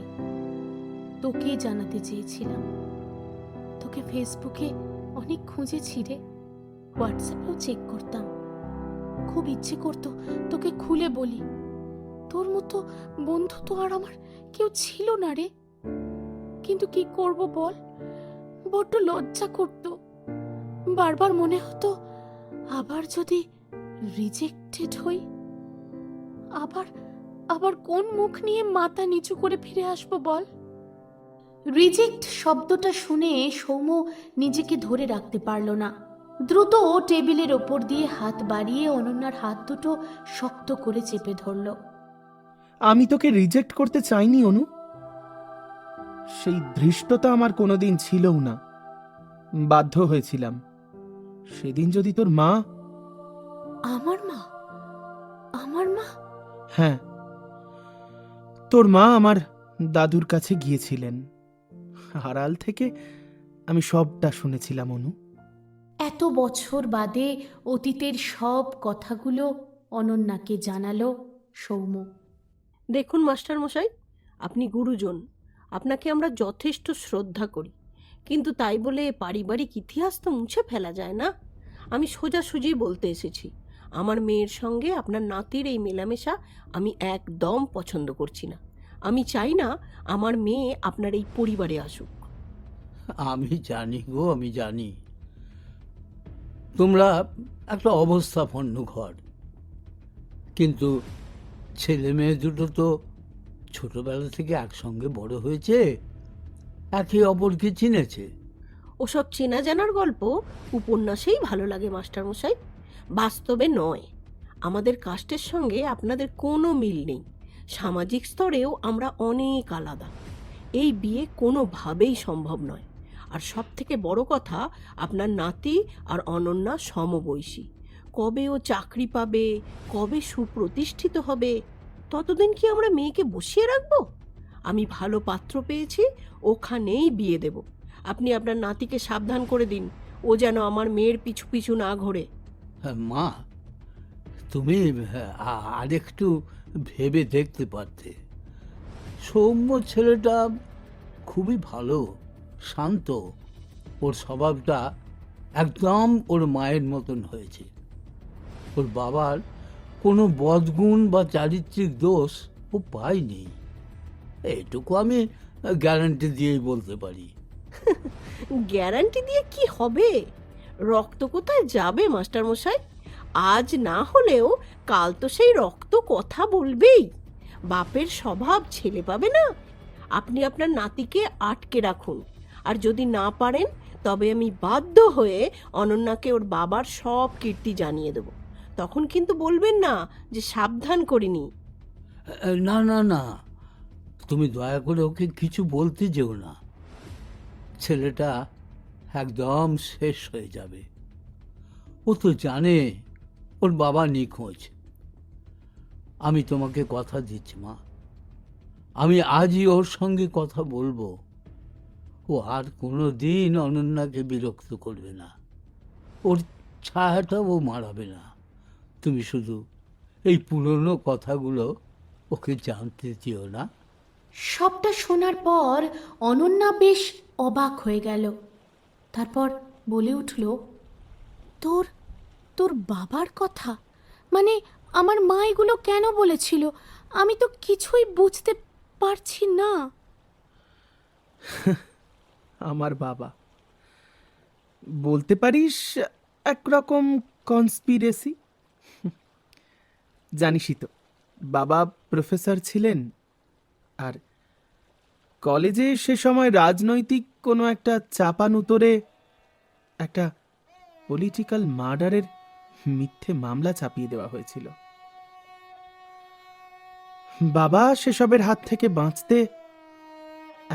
তোকে জানাতে চেয়েছিলাম। তোকে ফেসবুকে অনেক খুঁজেছি রে, হোয়াটসঅ্যাপেও চেক করতাম। খুব ইচ্ছে করতো তোকে খুলে বলি। তোর মতো বন্ধু তো আর আমার কেউ ছিল না রে, কিন্তু কি করব বল, বড্ড লজ্জা করতো। বারবার মনে হতো আবার যদি রিজেক্টেড হই, আবার কোন মুখ নিয়ে মাথা নিচু করে ফিরে আসবো বল? রিজেক্ট শব্দটা শুনে সৌম্য নিজেকে ধরে রাখতে পারল না। দ্রুত টেবিলের ওপর দিয়ে হাত বাড়িয়ে অনন্যার হাত দুটো শক্ত করে চেপে ধরল। আমি তোকে রিজেক্ট করতে চাইনি অনু, সেই ধৃষ্টতা আমার কোনোদিন ছিলও না। বাধ্য হয়েছিলাম। সেদিন যদি তোর মা। আমার মা? হ্যাঁ, তোর মা আমার দাদুর কাছে গিয়েছিলেন। আড়াল থেকে আমি সবটা শুনেছিলাম অনু। এত বছর বাদে অতীতের সব কথাগুলো অনন্যাকে জানালো সৌম্য। দেখুন মাস্টারমশাই, আপনি গুরুজন, আপনাকে আমরা যথেষ্ট শ্রদ্ধা করি, কিন্তু তাই বলে পারিবারিক ইতিহাস তো মুছে ফেলা যায় না। আমি সোজাসুজি বলতে এসেছি, আমার মেয়ের সঙ্গে আপনার নাতির এই মেলামেশা আমি একদম পছন্দ করছি না। আমি চাই না আমার মেয়ে আপনার এই পরিবারে আসুক। আমি জানি গো, আমি জানি তোমরা একটা অবস্থাপন্ন ঘর, কিন্তু ছেলে মেয়ে দুটো তো ছোটবেলা থেকে একসঙ্গে বড় হয়েছে, একে অপরকে চিনেছে। ওসব চেনা জানার গল্প উপন্যাসেই ভালো লাগে মাস্টারমশাই, বাস্তবে নয়। আমাদের কাস্টের সঙ্গে আপনাদের কোনো মিল নেই, সামাজিক স্তরেও আমরা অনেক আলাদা। এই বিয়ে কোনোভাবেই সম্ভব নয়। আর সব থেকে বড় কথা, আপনার নাতি আর অনন্যা সমবয়সী। কবে ও চাকরি পাবে, কবে সুপ্রতিষ্ঠিত হবে, ততদিন কি আমরা মেয়েকে বসিয়ে রাখবো? আমি ভালো পাত্র পেয়েছি, ওখানেই বিয়ে দেব। আপনি আপনার নাতিকে সাবধান করে দিন, ও যেন আমার মেয়ের পিছু পিছু না ঘোরে। হ্যাঁ, মা, তুমি আরেকটু ভেবে দেখতে পারতে। সৌম্য ছেলেটা খুবই ভালো, শান্ত, ওর স্বভাবটা একদম ওর মায়ের মতন হয়েছে। ওর বাবার কোনো বদগুণ বা চারিত্রিক দোষ ও পায়নি, এটুকু আমি গ্যারান্টি দিয়েই বলতে পারি। গ্যারান্টি দিয়ে কি হবে? রক্ত কোথায় যাবে মাস্টারমশাই? আজ না হলেও কাল তো সেই রক্ত কথা বলবেই। বাপের স্বভাব ছেলে পাবে না। আপনি আপনার নাতিকে আটকে রাখুন, আর যদি না পারেন তবে আমি বাধ্য হয়ে অনন্যাকে ওর বাবার সব কীর্তি জানিয়ে দেব। তখন কিন্তু বলবেন না যে সাবধান করিনি। না না না, তুমি দয়া করে ওকে কিছু বলতে যেও না। ছেলেটা একদম শেষ হয়ে যাবে। ও তো জানে ওর বাবা নিখোঁজ। আমি তোমাকে কথা দিচ্ছি মা, আমি আজই ওর সঙ্গে কথা বলবো। ও আর কোনো দিন অনন্যাকে বিরক্ত করবে না, ওর ছায়াটাও মারাবে না। তুমি শুধু এই পুরনো কথাগুলো ওকে জানতে দিও না। সবটা শোনার পর অনন্যা বেশ অবাক হয়ে গেল। তারপর বলে উঠল, তোর তোর বাবার কথা? মানে আমার মা এগুলো কেন বলেছিল? আমি তো কিছুই বুঝতে পারছি না। আমার বাবা, বলতে পারিস একরকম কনস্পিরেসি। জানিসই তো, বাবা প্রফেসর ছিলেন, আর কলেজে সে সময় রাজনৈতিক কোনো একটা চাপানুতরে একটা পলিটিক্যাল মার্ডারের মিথ্যে মামলা চাপিয়ে দেওয়া হয়েছিল। বাবা সেসবের হাত থেকে বাঁচতে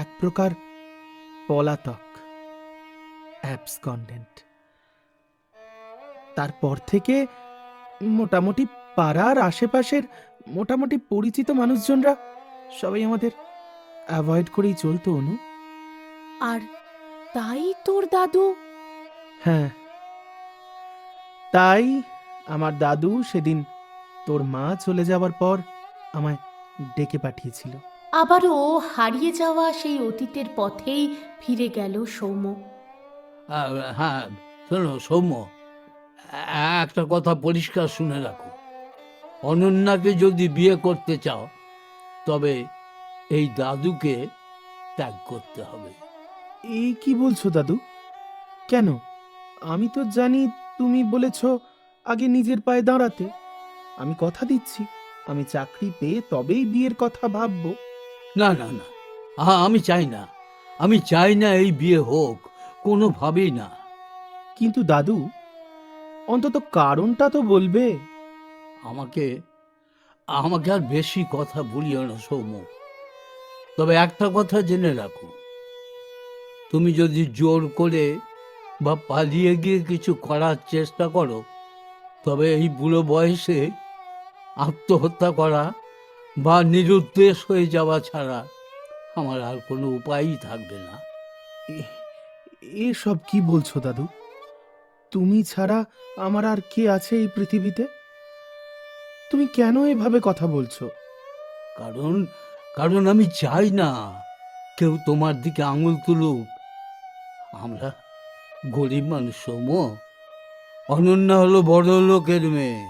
এক প্রকার পলাতক, অ্যাবসকন্ডেন্ট। তারপর থেকে মোটামুটি পাড়ার আশেপাশের মোটামুটি পরিচিত মানুষজনরা সবাই আমাদের অ্যাভয়েড করেই চলতো অনু। আর তাই তোর দাদু? হ্যাঁ, তাই আমার দাদু সেদিন তোর মা চলে যাওয়ার পর আমায় ডেকে পাঠিয়েছিল। আবারও হারিয়ে যাওয়া সেই অতীতের পথেই ফিরে গেল সৌম্য। হ্যাঁ, শোনো সৌম্য, একটা কথা পরিষ্কার শুনে রাখো। অনন্যাকে যদি বিয়ে করতে চাও তবে এই দাদুকে ত্যাগ করতে হবে। এই কি বলছো দাদু? কেন? আমি তো জানি তুমি বলেছ আগে নিজের পায়ে দাঁড়াতে। আমি কথা দিচ্ছি, আমি চাকরি পেয়ে তবেই বিয়ের কথা ভাববো। না না না, আমি চাই না, আমি চাই না এই বিয়ে হোক, কোনোভাবেই না। কিন্তু দাদু, অন্তত কারণটা তো বলবে। আমাকে আমাকে আর বেশি কথা বলিও না সৌম্য। তবে একটা কথা জেনে রাখো, তুমি যদি জোর করে বা পালিয়ে গিয়ে কিছু করার চেষ্টা করো, তবে এই বুড়ো বয়সে আত্মহত্যা করা বা নিরুদ্দেশ হয়ে যাওয়া ছাড়া আমার আর কোনো উপায়ই থাকবে না। এসব কি বলছো দাদু? তুমি ছাড়া আমার আর কে আছে এই পৃথিবীতে? তুমি কেন এভাবে কথা বলছো? কারণ কারণ আমি চাই না কেউ তোমার দিকে আঙুল তুলুক। আমরা গরিব মানুষ সৌম্য। অনন্যা হলো বড় লোকের মেয়ে।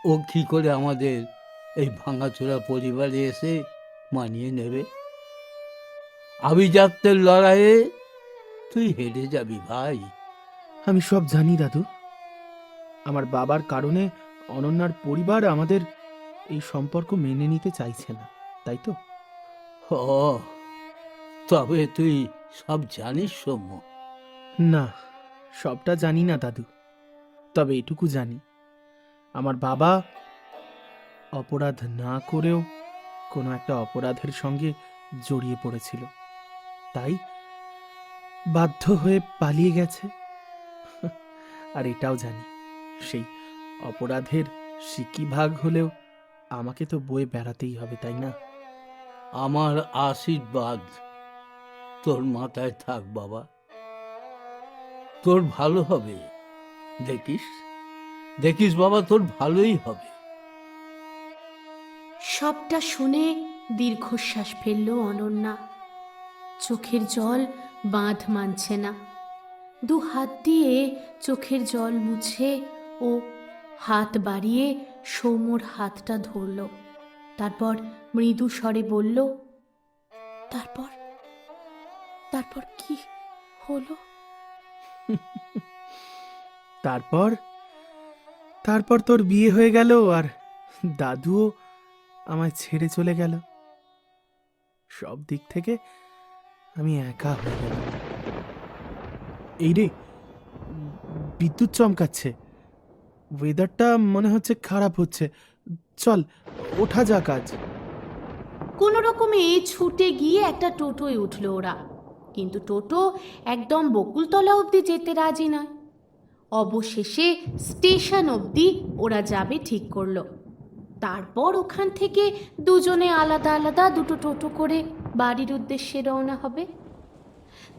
ও কি করে আমাদের এই ভাঙাচোরা পরিবারে এসে মানিয়ে নেবে? আভিজাত্যের লড়াইয়ে তুই হেরে যাবি ভাই। আমি সব জানি দাদু। আমার বাবার কারণে অনন্যার পরিবার আমাদের এই সম্পর্ক মেনে নিতে চাইছে না, তাই তো? ও, তবে তুই সব জানিস সৌম্য? না, সবটা জানি না দাদু। তবে এটুকু জানি, আমার বাবা অপরাধ না করেও কোনো একটা অপরাধের সঙ্গে জড়িয়ে পড়েছিল, তাই বাধ্য হয়ে পালিয়ে গেছে। আর এটাও জানি, সেই অপরাধের সিকি ভাগ হলেও আমাকে তো বয়ে বেড়াতেই হবে, তাই না? আমার আশীর্বাদ তোর মাথায় থাক বাবা। তোর ভালো হবে, দেখিস দেখিস বাবা, তোর ভালোই হবে। সবটা শুনে দীর্ঘশ্বাস ফেলল অনন্যা। চোখের জল বাঁধ মানছে না। দু হাত দিয়ে চোখের জল মুছে ও হাত বাড়িয়ে সৌম্যর হাতটা ধরল। তারপর মৃদু স্বরে বলল, তারপর তারপর কি হলো? তারপর তারপর তোর বিয়ে হয়ে গেল, আর দাদুও আমায় ছেড়ে চলে গেল। সব দিক থেকে আমি একা হয়ে গেলাম। এই রে, বিদ্যুৎ চমকাচ্ছে। ওয়েদারটা মনে হচ্ছে খারাপ হচ্ছে। চল, ওঠা যাক আজ। কোনো রকমে ছুটে গিয়ে একটা টোটোয় উঠল ওরা। কিন্তু টোটো একদম বকুলতলা অবধি যেতে রাজি নয়। অবশেষে স্টেশন অবধি ওরা যাবে ঠিক করলো। তারপর ওখান থেকে দুজনে আলাদা আলাদা দুটো টোটো করে বাড়ির উদ্দেশ্যে রওনা হবে।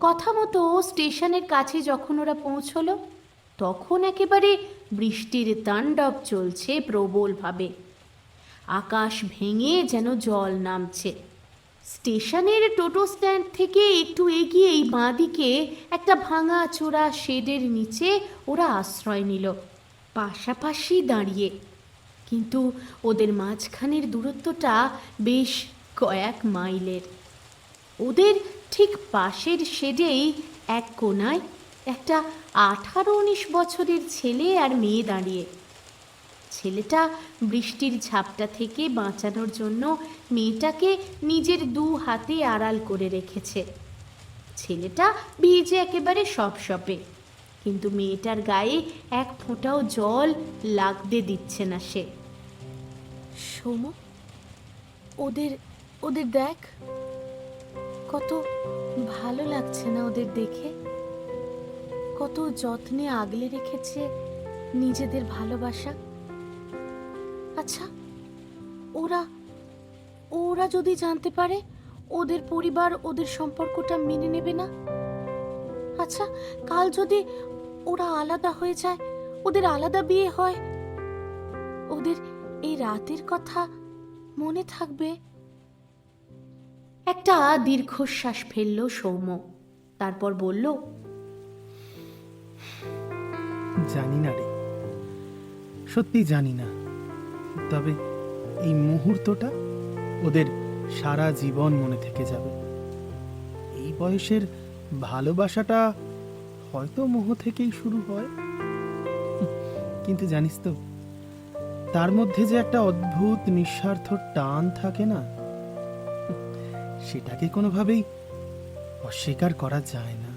কথা মতো স্টেশনের কাছে যখন ওরা পৌঁছলো, তখন একেবারে বৃষ্টির তাণ্ডব চলছে প্রবলভাবে। আকাশ ভেঙে যেন জল নামছে। স্টেশনের টোটো স্ট্যান্ড থেকে একটু এগিয়েই বাঁদিকে একটা ভাঙা চোরা শেডের নিচে ওরা আশ্রয় নিল, পাশাপাশি দাঁড়িয়ে। কিন্তু ওদের মাঝখানের দূরত্বটা বেশ কয়েক মাইলের। ওদের ঠিক পাশের শেডেই এক কোনায় একটা 18-19 বছরের ছেলে আর মেয়ে দাঁড়িয়ে। ছেলেটা বৃষ্টির ঝাপটা থেকে বাঁচানোর জন্য মেয়েটাকে নিজের দু হাতে আড়াল করে রেখেছে। ছেলেটা ভিজে একেবারে সপসপে, কিন্তু মেয়েটার গায়ে এক ফোঁটাও জল লাগতে দিচ্ছে না সে। সোমু, ওদের ওদের দেখ, কত ভালো লাগছে না ওদের দেখে? কত যত্নে আগলে রেখেছে নিজেদের ভালোবাসা। আচ্ছা, ওরা ওরা যদি জানতে পারে, ওদের পরিবার ওদের সম্পর্কটা মেনে নেবে না? আচ্ছা, কাল যদি ওরা আলাদা হয়ে যায়, ওদের আলাদা বিয়ে হয়, ওদের এই রাতের কথা মনে থাকবে? একটা দীর্ঘশ্বাস ফেলল সৌম্য, তারপর বলল, জানি না রে, সত্যি জানি না। তবে এই মুহূর্তটা ওদের সারা জীবন মনে থেকে যাবে। এই বয়সের ভালোবাসাটা হয়তো মোহ থেকেই শুরু হয়, কিন্তু জানিস তো, তার মধ্যে যে একটা অদ্ভুত নিঃস্বার্থ টান থাকে না, সেটাকে কোনোভাবেই অস্বীকার করা যায় না।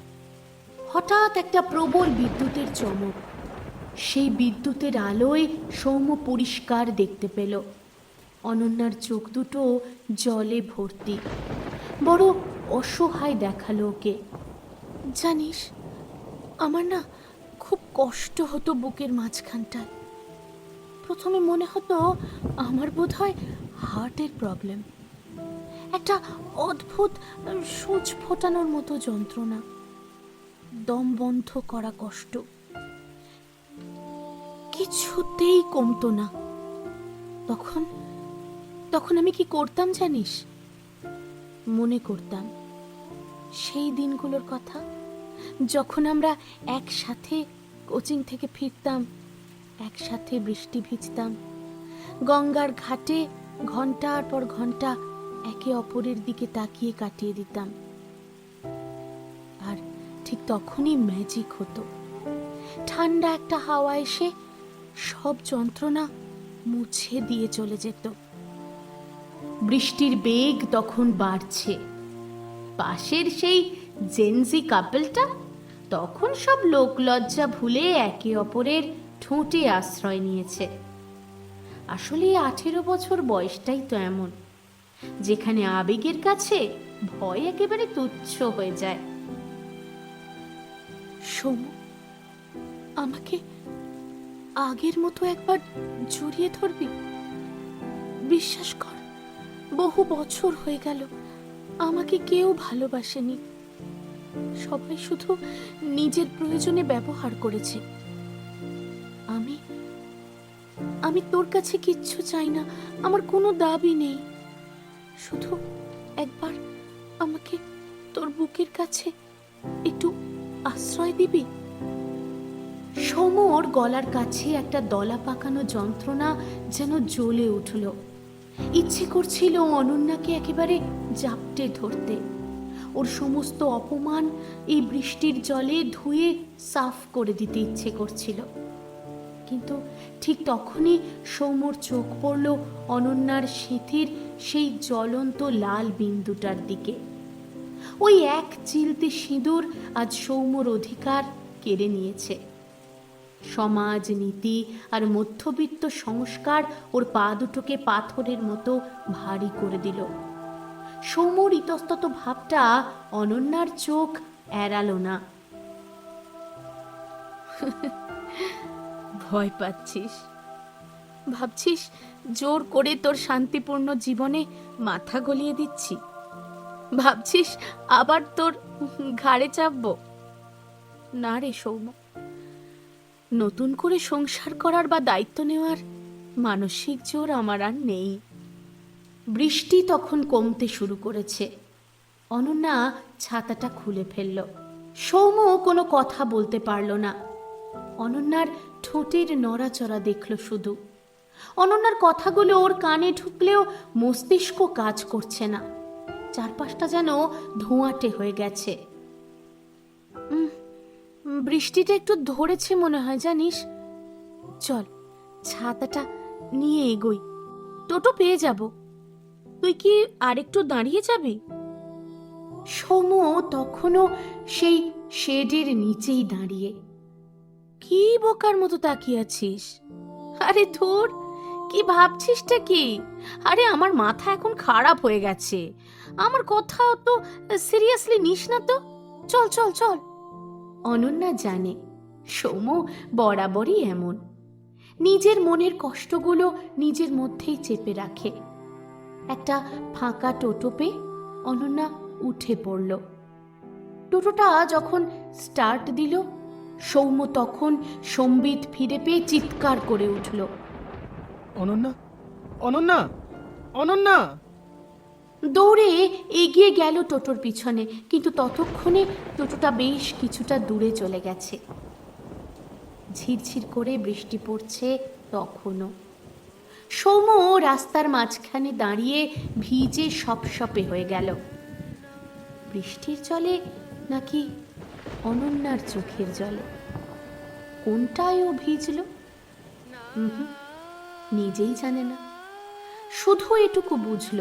হঠাৎ একটা প্রবল বিদ্যুতের চমক। সেই বিদ্যুতের আলোয় সৌম্য পরিষ্কার দেখতে পেল অনন্যার চোখ দুটো জলে ভর্তি। বড় অসহায় দেখালো ওকে। জানিস, আমার না খুব কষ্ট হতো বুকের মাঝখানটায়। প্রথমে মনে হতো আমার বোধহয় হার্টের প্রবলেম, একটা অদ্ভুত সূচ ফোটানোর মতো যন্ত্রণা, দম বন্ধ করা কষ্ট। কিছুতেই কমতো না। তখন তখন আমি কি করতাম জানিস? মনে করতাম সেই দিনগুলোর কথা, যখন আমরা একসাথে কোচিং থেকে ফিরতাম, একসাথে বৃষ্টি ভিজতাম, গঙ্গার ঘাটে ঘন্টার পর ঘন্টা একে অপরের দিকে তাকিয়ে কাটিয়ে দিতাম। আর ঠিক তখনই ম্যাজিক হতো। ঠান্ডা একটা হাওয়া এসে সব যন্ত্রণা মুছে দিয়ে চলে যেত। বৃষ্টির বেগ তখন বাড়ছে। পাশের সেই জেনজি কাপলটা তখন সব লোকলজ্জা ভুলে একে অপরের ঠোঁটে আশ্রয় নিয়েছে। আসলে 18 বছর বয়সটাই তো এমন, যেখানে আবেগের কাছে ভয় একেবারে তুচ্ছ হয়ে যায়। সোমু, আমাকে আগের মতো একবার জড়িয়ে ধরবি? বিশ্বাস কর, বহু বছর হয়ে গেল আমাকে কেউ ভালোবাসেনি। সবাই শুধু নিজের প্রয়োজনে ব্যবহার করেছে। আমি আমি তোর কাছে কিচ্ছু চাই না, আমার কোনো দাবি নেই। শুধু একবার আমাকে তোর বুকের কাছে একটু আশ্রয় দিবি? সমর গলার কাছে একটা দলা পাকানো যন্ত্রণা যেন জ্বলে উঠল। ইচ্ছে করছিল অনন্যাকে একেবারে জাপটে ধরতে, ওর সমস্ত অপমান এই বৃষ্টির জলে ধুয়ে সাফ করে দিতে ইচ্ছে করছিল। কিন্তু ঠিক তখনই সৌম্যর চোখ পড়ল অনন্যার সিঁথির সেই জ্বলন্ত লাল বিন্দুটার দিকে। ওই এক চিলতে সিঁদুর আজ সৌম্যর অধিকার কেড়ে নিয়েছে। সমাজ, নীতি আর মধ্যবিত্ত সংস্কার ওর পা দুটোকে পাথরের মতো ভারী করে দিল। সৌম্যর ইতস্তত ভাবটা অনন্যার চোখ এড়ালো না। ভয় পাচ্ছিস? ভাবছিস জোর করে তোর শান্তিপূর্ণ জীবনে মাথা গলিয়ে দিচ্ছি? ভাবছিস আবার তোর ঘাড়ে চাপবো? না রে সৌম্য, নতুন করে সংসার করার বা দায়িত্ব নেওয়ার মানসিক জোর আমার আর নেই। বৃষ্টি তখন কমতে শুরু করেছে। অনন্যা ছাতাটা খুলে ফেলল। সৌম্য কোনো কথা বলতে পারল না। অনন্যার ঠোঁটের নড়াচড়া দেখল শুধু। অনন্যার কথাগুলো ওর কানে ঢুকলেও মস্তিষ্ক কাজ করছে না। চারপাশটা যেন ধোঁয়াটে হয়ে গেছে। বৃষ্টিটা একটু ধরেছে মনে হয়, জানিস? চল ছাতাটা নিয়ে এগোই, টোটো পেয়ে যাব। তুই কি আরেকটু দাঁড়িয়ে যাবি? সৌম্য তখনও সেই শেডের নিচেই দাঁড়িয়ে। কি বোকার মতো তাকিয়ে আছিস? আরে ধুর, কি ভাবছিসটা কি? আরে আমার মাথা এখন খারাপ হয়ে গেছে, আমার কথা তো সিরিয়াসলি নিস না তো। চল চল চল। অনন্যা জানে সৌম্য বরাবরই এমন, নিজের মনের কষ্টগুলো নিজের মধ্যেই চেপে রাখে। একটা ফাঁকা টোটো পেয়ে অনন্যা উঠে পড়ল। টোটোটা যখন স্টার্ট দিল, সৌম্য তখন সম্বিত ফিরে পেয়ে চিৎকার করে উঠল, অনন্যা, অনন্যা, অনন্যা! দৌড়ে এগিয়ে গেল টোটোর পিছনে। কিন্তু ততক্ষণে টোটোটা বেশ কিছুটা দূরে চলে গেছে। ঝিরঝির করে বৃষ্টি পড়ছে তখনও। সৌম্য রাস্তার মাঝখানে দাঁড়িয়ে ভিজে সপসপে হয়ে গেল। বৃষ্টির জলে নাকি অনন্যার চোখের জলে? কোনটায় ও ভিজল নিজেই জানে না। শুধু এটুকু বুঝল,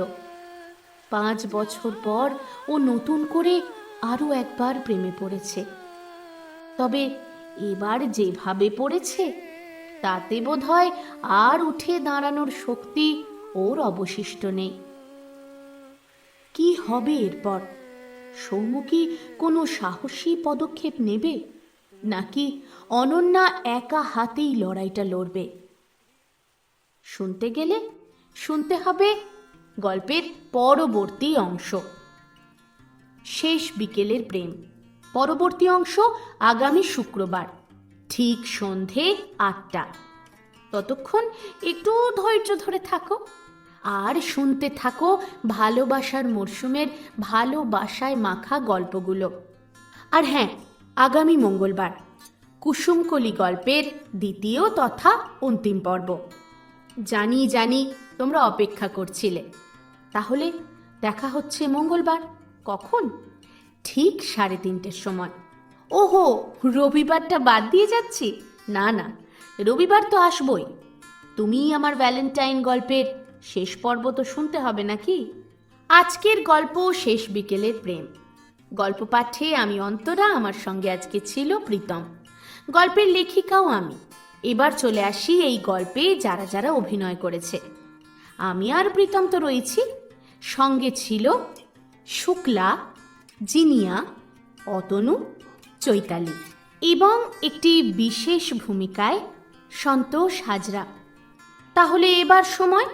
5 বছর পর ও নতুন করে আরো একবার প্রেমে পড়েছে। তবে এবার যেভাবে পড়েছে তাতে বোধহয় আর উঠে দাঁড়ানোর শক্তি ওর অবশিষ্ট নেই। কি হবে এরপর? সৌম্য কি কোনো সাহসী পদক্ষেপ নেবে, নাকি অনন্যা একা হাতেই লড়াইটা লড়বে? শুনতে গেলে শুনতে হবে গল্পের পরবর্তী অংশ, শেষ বিকেলের প্রেম। পরবর্তী অংশ আগামী শুক্রবার ঠিক সন্ধে 8টা। ততক্ষণ একটু ধৈর্য ধরে থাকো আর শুনতে থাকো ভালোবাসার মরশুমের ভালোবাসায় মাখা গল্পগুলো। আর হ্যাঁ, আগামী মঙ্গলবার কুসুমকলি গল্পের দ্বিতীয় তথা অন্তিম পর্ব। জানি জানি তোমরা অপেক্ষা করছিলে। তাহলে দেখা হচ্ছে মঙ্গলবার। কখন? ঠিক 3:30 সময়। ওহো, রবিবারটা বাদ দিয়ে যাচ্ছি? না না, রবিবার তো আসবই। তুমি আমার ভ্যালেন্টাইন গল্পের শেষ পর্ব তো শুনতে হবে নাকি? আজকের গল্প শেষ বিকেলের প্রেম। গল্প পাঠে আমি অন্তরা, আমার সঙ্গে আজকে ছিল প্রীতম। গল্পের লেখিকাও আমি। এবার চলে আসি এই গল্পে যারা যারা অভিনয় করেছে। আমি আর প্রীতম তো রয়েছি, সঙ্গে ছিল শুক্লা, জিনিয়া, অতনু, চৈতালি এবং একটি বিশেষ ভূমিকায় সন্তোষ হাজরা। তাহলে এবার সময়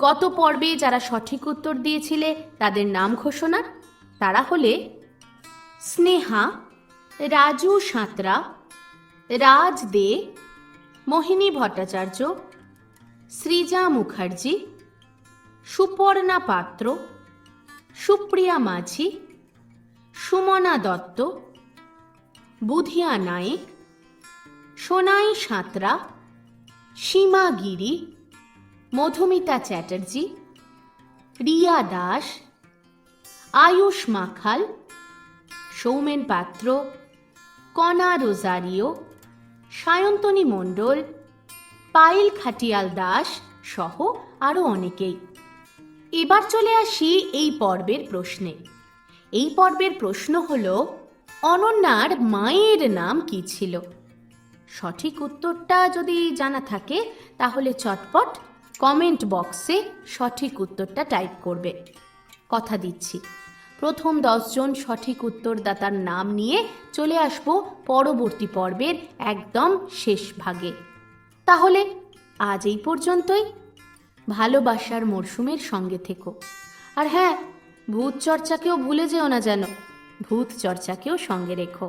গত পর্বে যারা সঠিক উত্তর দিয়েছিলে তাদের নাম ঘোষণার। তারা হলে স্নেহা, রাজু সাঁতরা, রাজ দে, মোহিনী ভট্টাচার্য, সৃজা মুখার্জি, সুপর্ণা পাত্র, সুপ্রিয়া মাঝি, সুমনা দত্ত, বুধিয়া নায়েক, সোনাই সাঁতরা, সীমা গিরি, মধুমিতা চ্যাটার্জি, রিয়া দাস, আয়ুষ মাখাল, সৌমেন পাত্র, কণা রোজারিও, সায়ন্তনী মণ্ডল, পায়েল খাটিয়াল দাস সহ আরও অনেকেই। এবার চলে আসি এই পর্বের প্রশ্নে। এই পর্বের প্রশ্ন হল, অনন্যার মায়ের নাম কি ছিল? সঠিক উত্তরটা যদি জানা থাকে তাহলে চটপট কমেন্ট বক্সে সঠিক উত্তরটা টাইপ করবে। কথা দিচ্ছি, প্রথম 10 জন সঠিক উত্তরদাতার নাম নিয়ে চলে আসব পরবর্তী পর্বের একদম শেষ ভাগে। তাহলে আজ এই পর্যন্তই। ভালোবাসার মরশুমের সঙ্গে থেকো। আর হ্যাঁ, ভূত চর্চাকেও ভুলে যেও না যেন। ভূত চর্চাকেও সঙ্গে রেখো।